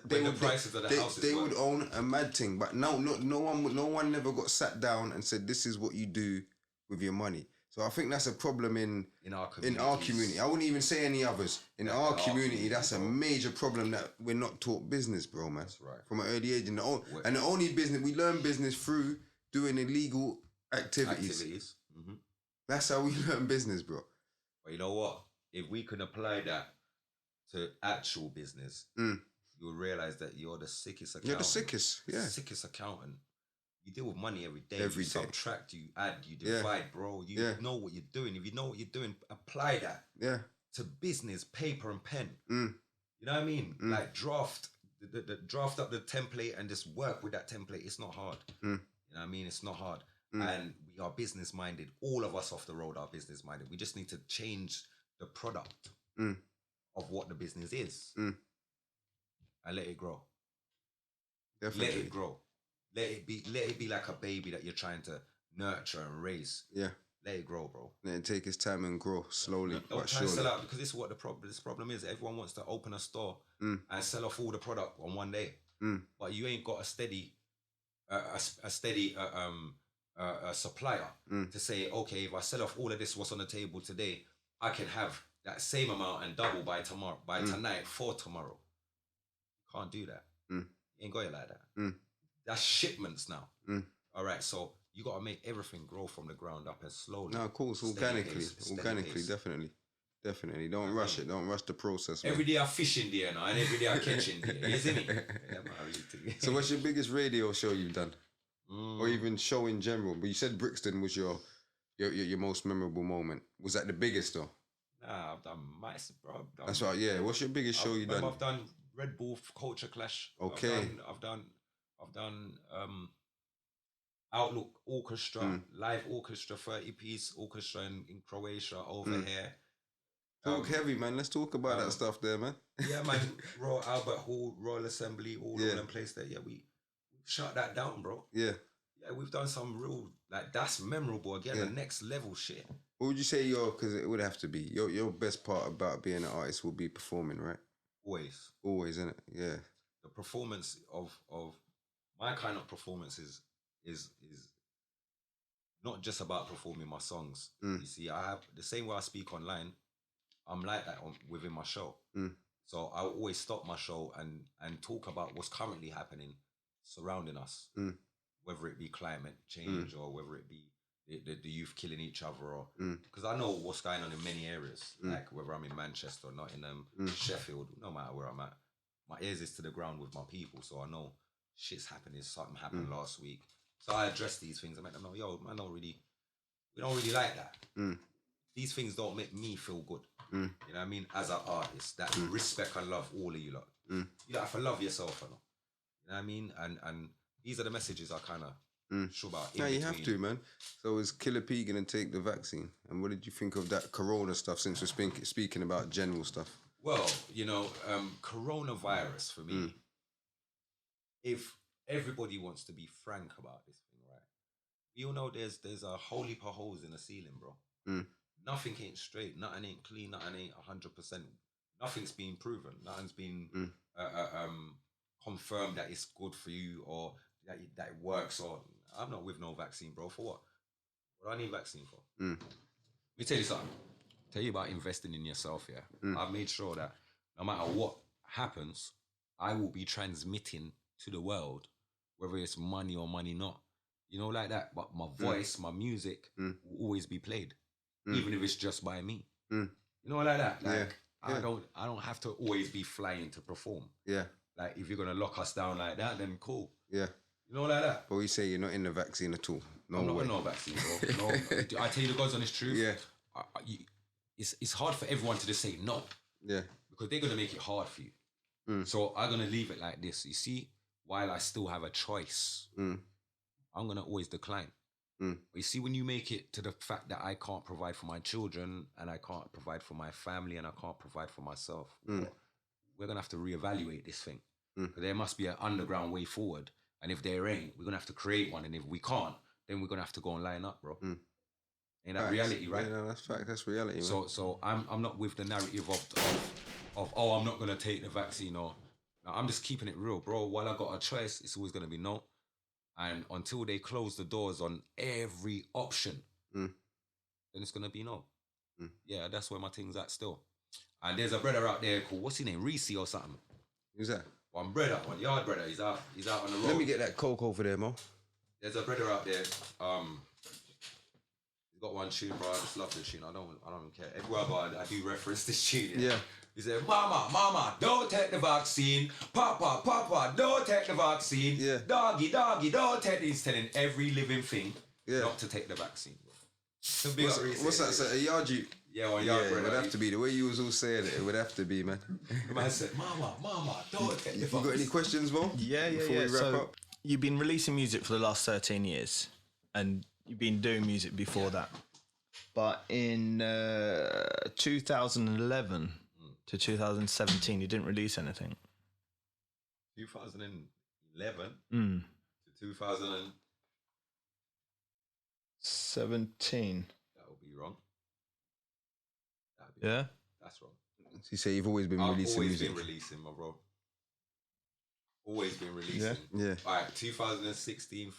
They would own a mad thing, but no one never got sat down and said, this is what you do with your money. So I think that's a problem in our community. I wouldn't even say any others. In our community, that's a major problem that we're not taught business, bro, man. That's right. From an early age. And the only business, we learn business through doing illegal activities. That's how we learn business, bro. But you know what? If we can apply that to actual business, you'll realize that you're the sickest accountant. You're the sickest, yeah. Sickest accountant. You deal with money every day. You subtract, you add, you divide, bro. You know what you're doing. If you know what you're doing, apply that to business, paper and pen. You know what I mean? Like draft up the template and just work with that template. It's not hard. You know what I mean? It's not hard. And we are business minded. All of us off the road are business minded. We just need to change the product of what the business is. And let it grow. Definitely. Let it grow. Let it be like a baby that you're trying to nurture and raise. Yeah. Let it grow, bro. Let it take its time and grow slowly. Don't try to sell out, because this is what this problem is. Everyone wants to open a store and sell off all the product on one day. But you ain't got a steady a supplier to say, okay, if I sell off all of this, what's on the table today, I can have that same amount and double by tomorrow, by tonight for tomorrow. You can't do that. You ain't got it like that. That's shipments now. All right, so you got to make everything grow from the ground up and slowly. No, of course, organically, definitely. Don't rush it. Don't rush the process. Man. Every day I fish in there now, and every day I catch in there, isn't it? Yeah, man, so, what's your biggest radio show you've done, or even show in general? But you said Brixton was your most memorable moment. Was that the biggest though? Nah, I've done mice, bro. That's right. Yeah. What's your biggest show you've done? I've done Red Bull Culture Clash. Okay. I've done Outlook Orchestra, live orchestra, 30-piece orchestra in Croatia over here. Talk heavy, man. Let's talk about that stuff there, man. Yeah, man. Royal Albert Hall, Royal Assembly, all them places there. Yeah, we shut that down, bro. Yeah. Yeah, we've done some real, like, that's memorable. Again, the next level shit. What would you say because it would have to be, your best part about being an artist will be performing, right? Always, isn't it? Yeah. The performance of my kind of performance is not just about performing my songs. You see, I have the same way I speak online. I'm like that within my show. So I always stop my show and talk about what's currently happening surrounding us, whether it be climate change or whether it be the youth killing each other, or because I know what's going on in many areas, like whether I'm in Manchester or Nottingham, Sheffield, no matter where I'm at, my ears is to the ground with my people, so I know shit's happening. Something happened last week, so I address these things. I make them know, yo, man, we don't really like that. These things don't make me feel good. You know what I mean? As an artist, that respect and love all of you lot. You don't have to love yourself, you know what I mean? And these are the messages I kind of show about. No, you have to, man. So is Killa P going to take the vaccine? And what did you think of that corona stuff, since we're speaking about general stuff? Well, you know, coronavirus for me, if everybody wants to be frank about this thing, right? You all know there's a whole heap of holes in the ceiling, bro. Nothing ain't straight, nothing ain't clean, nothing ain't 100%. Nothing's been proven. Nothing's been confirmed that it's good for you or that it works. Or I'm not with no vaccine, bro. For what? What do I need vaccine for? Let me tell you something. Tell you about investing in yourself, yeah. I've made sure that no matter what happens, I will be transmitting to the world, whether it's money or money not. You know, like that. But my voice, my music will always be played. Even if it's just by me. You know, like that. Like I don't have to always be flying to perform. Yeah. Like if you're gonna lock us down like that, then cool. Yeah. You know, like that. But we say you're not in the vaccine at all. I'm not in no vaccine, bro. No. I tell you the God's honest truth. Yeah. It's hard for everyone to just say no. Yeah. Because they're gonna make it hard for you. So I'm gonna leave it like this. You see, while I still have a choice, I'm gonna always decline. But you see, when you make it to the fact that I can't provide for my children and I can't provide for my family and I can't provide for myself, we're going to have to reevaluate this thing. There must be an underground way forward. And if there ain't, we're going to have to create one. And if we can't, then we're going to have to go and line up, bro. Ain't that reality, right? Yeah, no, that's fact. That's reality, man. So I'm not with the narrative of oh, I'm not going to take the vaccine, or no, I'm just keeping it real, bro. While I got a choice, it's always going to be no. And until they close the doors on every option, then it's going to be no. Yeah, that's where my thing's at still. And there's a brother out there called, what's his name, Reese or something. Who's that? One yard brother. He's out on the road. Let me get that coke over there, Mo. There's a brother out there. He's got one tune, bro. I just love the tune. I don't care. Everywhere I do reference this tune. Yeah. He said, Mama, don't take the vaccine. Papa, don't take the vaccine. Yeah. Doggy, don't take it. He's telling every living thing not to take the vaccine. What's that? So a yard you? Yeah, one yard, it would have to be. The way you was all saying it, it would have to be, man. The man said, Mama, don't take the vaccine. You got any questions, Mo? Yeah. Before we wrap up? You've been releasing music for the last 13 years and you've been doing music before that. But in 2011 to 2017, you didn't release anything. 2011 to 2017. That would be wrong. That's wrong. So you say you've always been releasing music? I've always been releasing, my bro. Always been releasing. Yeah. All right, 2016.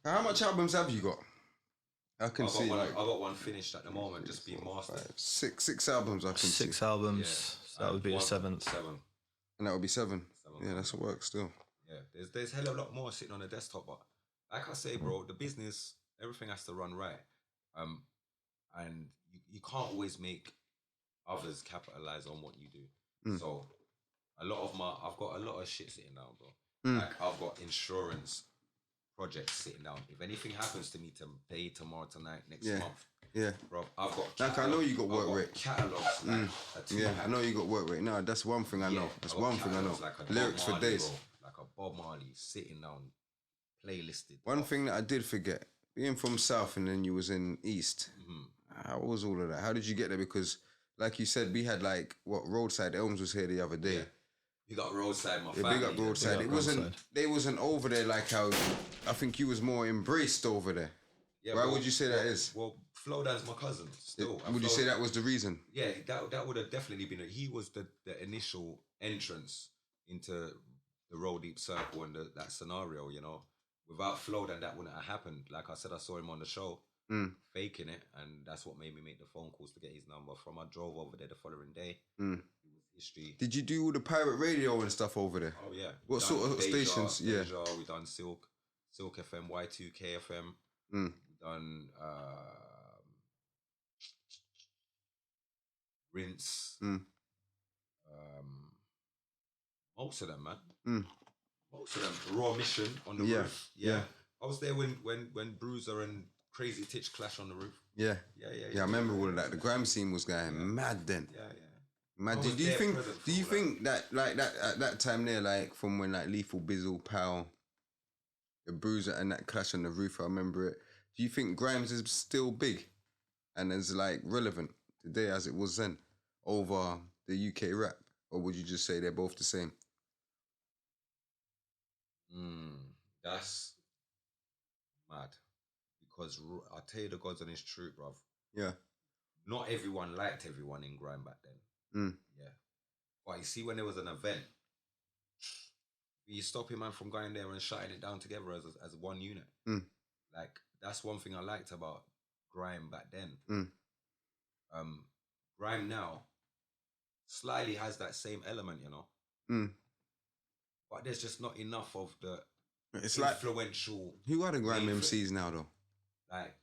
How much albums have you got? I can see. I got one finished at the moment, just being mastered. Six albums. I can see. 6 albums. Yeah. So that would be the 7th. 7. And that would be 7. 7. Yeah, that's a work still. Yeah, there's hell of a lot more sitting on the desktop, but like I say, bro, the business, everything has to run right. And you can't always make others capitalize on what you do. So I've got a lot of shit sitting down, bro. Like I've got insurance projects sitting down. If anything happens to me today, tomorrow, tonight, next month, bro, I've got like I know you got work rate. Catalogs, I know you got work rate. No, that's one thing I know. That's one thing I know. Like Lyrics for days. Bro, like a Bob Marley sitting down, playlisted. One thing that I did forget, being from South and then you was in East. How was all of that? How did you get there? Because like you said, we had like Roadside Elms was here the other day. Yeah. You got Roadside, my family. Big up Roadside. They wasn't over there like how I think you was more embraced over there. Yeah, why would you say that is? Well, Flowdan's my cousin still. Would you say that was the reason? Yeah, that would have definitely been it. He was the initial entrance into the Roll Deep Circle and that scenario, you know. Without Flowdan, that wouldn't have happened. Like I said, I saw him on the show, faking it, and that's what made me make the phone calls to get his number. I drove over there the following day. It was history. Did you do all the pirate radio and stuff over there? Oh yeah. What sort of stations? Deja, we done Silk FM, Y2K FM. We done Rinse. Most of them, man. Most of them. Raw Mission on the roof. Yeah. I was there when Bruiser and Crazy Titch clash on the roof. Yeah, I remember all of that. The grime scene was going mad then. Yeah. Mad. Do you think that like that at that time there, like from when like Lethal Bizzle, Powell, the Bruiser and that clash on the roof, I remember it. Do you think Grimes is still big and is like relevant today as it was then over the UK rap? Or would you just say they're both the same? That's mad. Because I'll tell you the God's honest truth, bruv. Yeah. Not everyone liked everyone in grime back then. Yeah. But you see, when there was an event, you stopping man from going there and shutting it down together as one unit. Like, that's one thing I liked about grime back then. Grime now slightly has that same element, you know. But there's just not enough of the influential. Who are the grime MCs now, though? Like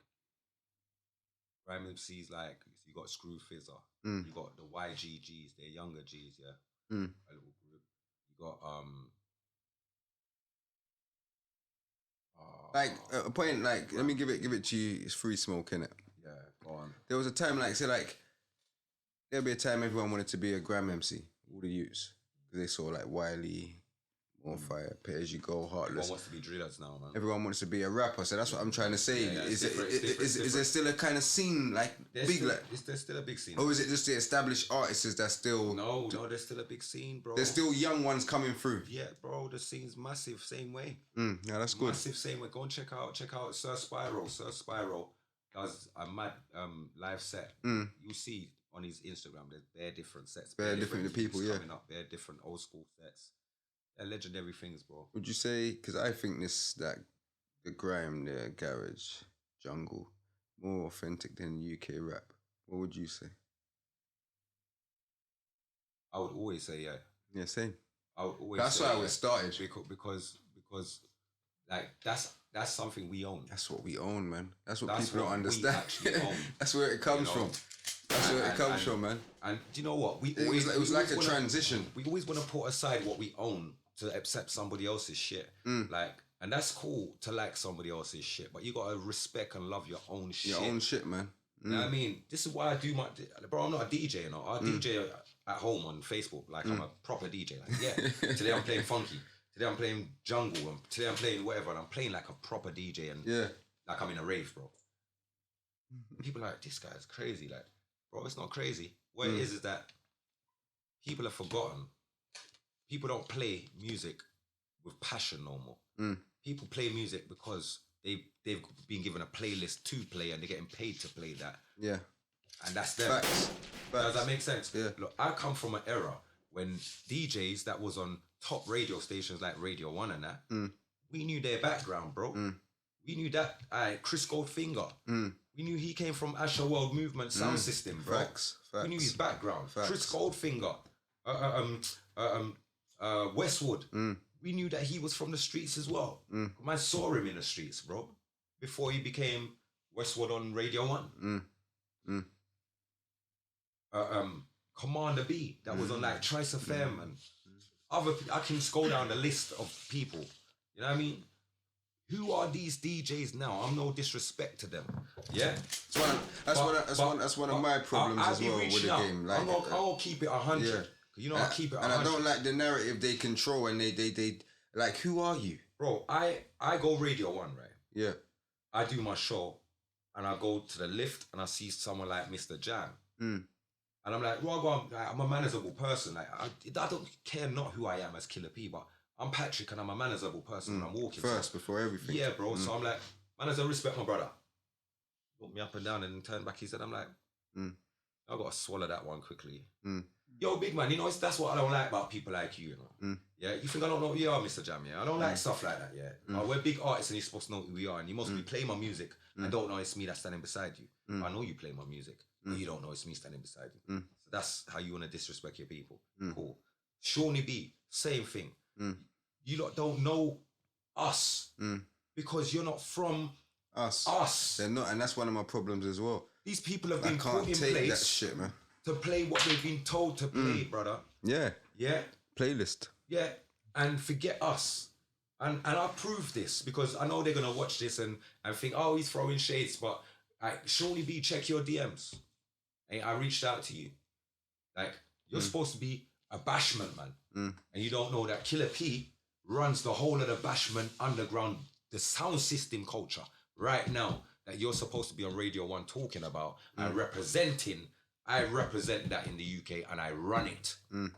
grime MCs, like you got Screw Fizzer, you got the YGGs, they're younger Gs, yeah. A little group. You got like a point, like let me give it to you. It's 3Smoke, innit? Yeah, go on. There was a time, like say, like there'll be a time everyone wanted to be a grime MC, all the youths, because they saw like Wiley, On Fire, Pay As You Go, Heartless. Everyone wants to be drillers now, man. Everyone wants to be a rapper, so that's what I'm trying to say. Yeah, is there still a kind of scene like there's still a big scene. Or is it just the established artists that's still? No, there's still a big scene, bro. There's still young ones coming through. Yeah, bro, the scene's massive, same way. Yeah, that's good. Massive, same way. Go and check out Sir Spyro. Sir Spyro does a mad live set. You see on his Instagram, there's bare different sets, bare different people, coming up, bare different old school sets. They're legendary things, bro. Would you say? Because I think the grime, the garage, jungle, more authentic than UK rap. What would you say? I would always say yeah. Yeah, same. I would always. That's why it started. Because like that's something we own. That's what we own, man. That's what people don't understand. Own, that's where it comes from. That's where it comes from, man. And do you know what? It was like a transition. We always want to put aside what we own to accept somebody else's shit. Like, and that's cool to like somebody else's shit, but you gotta respect and love your own shit. Your own shit, man. You know what I mean? This is why I do bro, I'm not a DJ, you know. I DJ at home on Facebook, like I'm a proper DJ. Like, yeah, today I'm playing funky. Today I'm playing jungle. And today I'm playing whatever, and I'm playing like a proper DJ, and like I'm in a rave, bro. People are like, this guy's crazy. Like, bro, it's not crazy. What it is that people have forgotten. People don't play music with passion no more. People play music because they've been given a playlist to play and they're getting paid to play that. Yeah. And that's them. Facts. Does that make sense? Yeah. Look, I come from an era when DJs that was on top radio stations like Radio 1 and that, we knew their background, bro. We knew that Chris Goldfinger. We knew he came from Asher World Movement sound system, bro. Facts. We knew his background. Facts. Chris Goldfinger, Westwood. We knew that he was from the streets as well. I saw him in the streets, bro, before he became Westwood on Radio 1. Commander B, that was on like Trice FM and I can just go down the list of people. You know what I mean? Who are these DJs now? I'm no disrespect to them. Yeah? That's one of my problems as well with the game. Like, I'll keep it 100. Yeah. You know, I'll keep it 100. And I don't like the narrative they control and they like, who are you? Bro, I go Radio 1, right? Yeah. I do my show and I go to the lift and I see someone like Mr. Jam. And I'm like, well, I'm a manageable person. Like, I don't care not who I am as Killa P, but I'm Patrick and I'm a manageable person when I'm walking. First, before everything. Yeah, bro. So I'm like, man, as I respect my brother. Looked me up and down and turned back. He said, I'm like, I got to swallow that one quickly. Yo, big man, you know, that's what I don't like about people like you, you know. Yeah, you think I don't know who you are, Mr. Jam, yeah? I don't like stuff like that, yeah. We're big artists and you're supposed to know who we are and you must be playing my music and don't know it's me that's standing beside you. I know you play my music, but you don't know it's me standing beside you. So that's how you want to disrespect your people. Cool. Shawnee B, same thing. You lot don't know us because you're not from us. They're not, and that's one of my problems as well. These people have been I can't put in take place that shit, man. to play what they've been told to play, brother. Yeah. Yeah. Playlist. Yeah. And forget us. And I prove this because I know they're gonna watch this and think, oh, he's throwing shades, but Shawnee B, check your DMs. Hey, I reached out to you. Like, you're supposed to be a bashment, man. And you don't know that Killa P runs the whole of the bashment underground, the sound system culture right now that you're supposed to be on Radio 1 talking about and representing. I represent that in the UK and I run it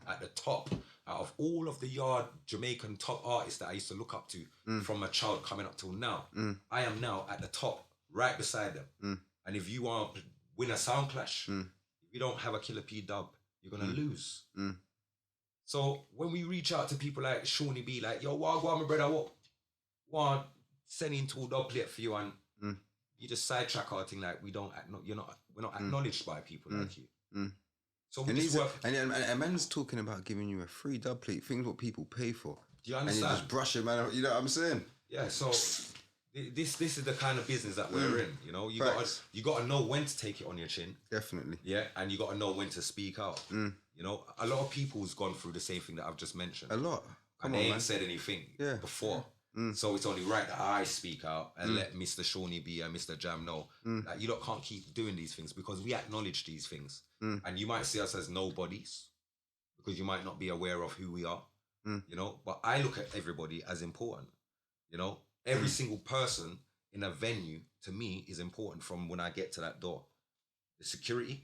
at the top. Out of all of the yard Jamaican top artists that I used to look up to from a child coming up till now, I am now at the top, right beside them. And if you want to win a sound clash, if you don't have a Killa P dub, you're going to lose. So when we reach out to people like Shawnee B, like, yo, what my brother, what sending to a dub plate for you and you just sidetrack our thing like we're not acknowledged by people like you. So we just work. And a man's talking about giving you a free dub plate, things what people pay for. Do you understand? And you just brush it, man. You know what I'm saying? Yeah. So this is the kind of business that we're in. You know, you got to know when to take it on your chin. Definitely. Yeah, and you got to know when to speak out. You know, a lot of people's gone through the same thing that I've just mentioned. A lot. And they ain't said anything before. So it's only right that I speak out and let Mr. Shawnee B and Mr. Jam know that you lot can't keep doing these things because we acknowledge these things. And you might see us as nobodies because you might not be aware of who we are, you know, but I look at everybody as important, you know. Every single person in a venue to me is important from when I get to that door. The security,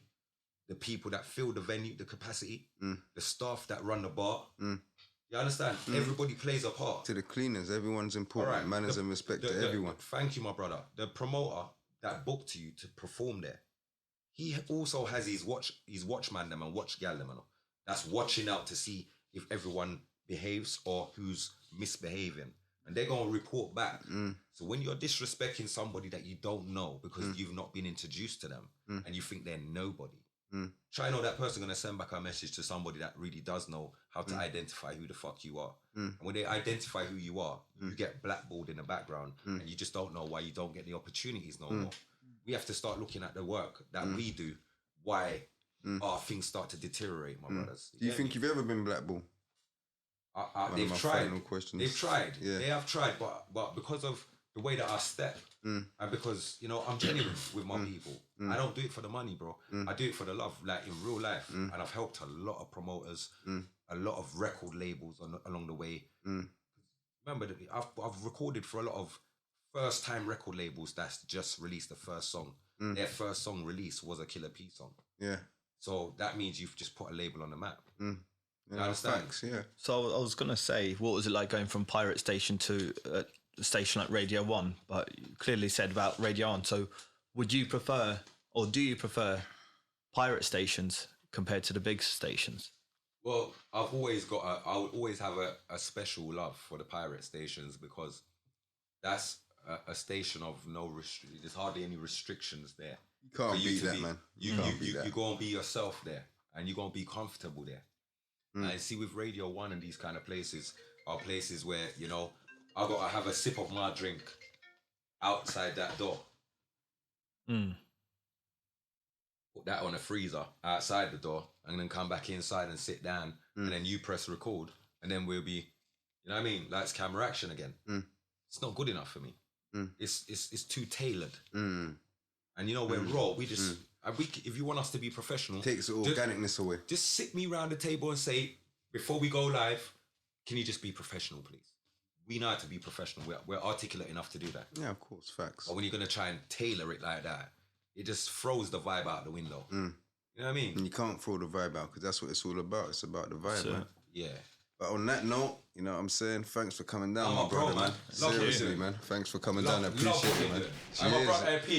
the people that fill the venue, the capacity, the staff that run the bar. You understand? Everybody plays a part. To the cleaners, everyone's important. Right. Manners and respect to everyone. Thank you, my brother. The promoter that booked you to perform there, he also has his watchman them and watch gal them and all. That's watching out to see if everyone behaves or who's misbehaving. And they're going to report back. So when you're disrespecting somebody that you don't know because you've not been introduced to them and you think they're nobody, try know that person going to send back a message to somebody that really does know how to identify who the fuck you are. And when they identify who you are, you get blackballed in the background and you just don't know why you don't get the opportunities no more. We have to start looking at the work that we do, why our things start to deteriorate, my brothers. Do you think you've ever been blackballed? They've tried. They've tried. Yeah. They have tried, but because of the way that I step, and because, you know, I'm genuine with my people. I don't do it for the money, bro. I do it for the love, like in real life. And I've helped a lot of promoters, a lot of record labels along the way. Remember, that I've recorded for a lot of first-time record labels that's just released the first song. Their first song release was a Killa P song. Yeah. So that means you've just put a label on the map. Yeah, understand? Thanks, yeah. So I was going to say, what was it like going from pirate station to a station like Radio 1? But you clearly said about Radio 1. So would you prefer, or do you prefer pirate stations compared to the big stations? Well, I would always have a special love for the pirate stations because that's a station of there's hardly any restrictions there. You can't beat that, man. You go and be yourself there, and you're going to be comfortable there. And I see with Radio 1 and these kind of places are places where, you know, I got to have a sip of my drink outside that door. Put that on a freezer outside the door, and then come back inside and sit down, and then you press record, and then we'll be, you know what I mean? Like it's camera action again. It's not good enough for me. It's too tailored. And you know, we're raw. We just, if you want us to be professional, takes the organicness away. Just sit me round the table and say, before we go live, can you just be professional, please? We know how to be professional. We're articulate enough to do that. Yeah, of course, facts. But when you're going to try and tailor it like that, it just throws the vibe out the window. You know what I mean? And you can't throw the vibe out because that's what it's all about. It's about the vibe, man. Yeah. But on that note, you know what I'm saying? Thanks for coming down, my bro, brother, man. Seriously, man. Thanks for coming down. I appreciate it, man.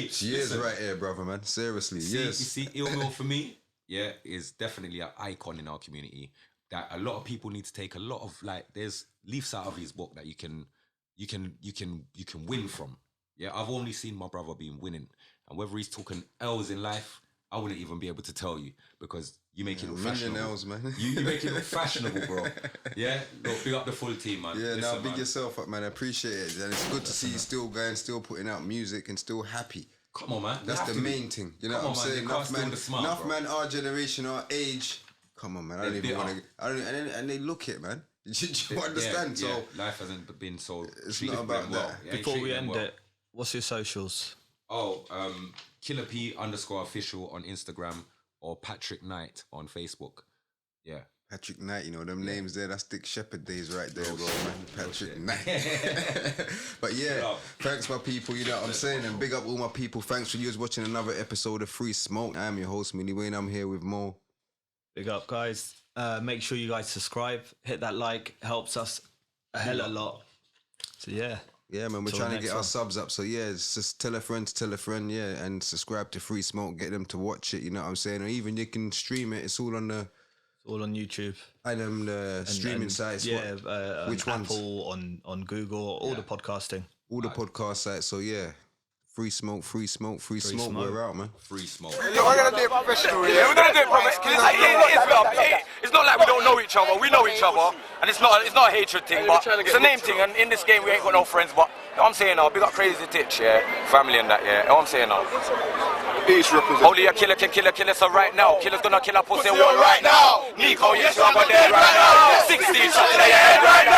She is right here, brother, man. Seriously, yes. You see, Ill Will for me, is definitely an icon in our community. That a lot of people need to take a lot of there's leaves out of his book that you can win from. Yeah, I've only seen my brother being winning, and whether he's talking L's in life, I wouldn't even be able to tell you because you make it look fashionable. L's, man. You make it look fashionable, bro. Yeah, look, big up the full team, man. Yeah, Listen, big yourself up, man. I appreciate it, and it's good to see you still going, still putting out music, and still happy. Come on, man. That's the main thing. You know what I'm saying? Enough man, our generation, our age. Come on, man. I don't even want to. And they look it, man. Do you understand? Yeah, so life hasn't been so. It's not about that. Before we end it, what's your socials? Oh, Killa P _official on Instagram or Patrick Knight on Facebook. Yeah. Patrick Knight, you know, them names there, that's Dick Shepherd days right there, bro, man. Patrick Knight. But yeah, thanks my people, you know what I'm saying? And big up all my people. Thanks for you watching another episode of 3Smoke. I'm your host, Millie Wayne. I'm here with Mo. Big up, guys. Make sure you guys subscribe, hit that like, helps us a hell of a lot. So yeah. Yeah, man, we're trying to get our subs up. So yeah, it's just tell a friend, yeah, and subscribe to 3Smoke, get them to watch it, you know what I'm saying? Or even you can stream it. It's all on YouTube. And the streaming sites. Yeah, which on ones? Apple, on Google, all the podcasting. All the podcast sites. So yeah. 3Smoke, we're out, man. 3Smoke. Yeah, we're gonna do it professional. Yeah, we're gonna do it professional. It's not like we don't know each other. We know each other, and it's not a hatred thing, but it's a name thing. And in this game, we ain't got no friends. But you know what I'm saying now, big up Crazy Titch, yeah, family and that, yeah. You know what I'm saying now. Each represent. Only a killer can kill a so right now. Killer's gonna kill a pussy one right now. Nico, you sure about dead right now. 16 shots in the head right now.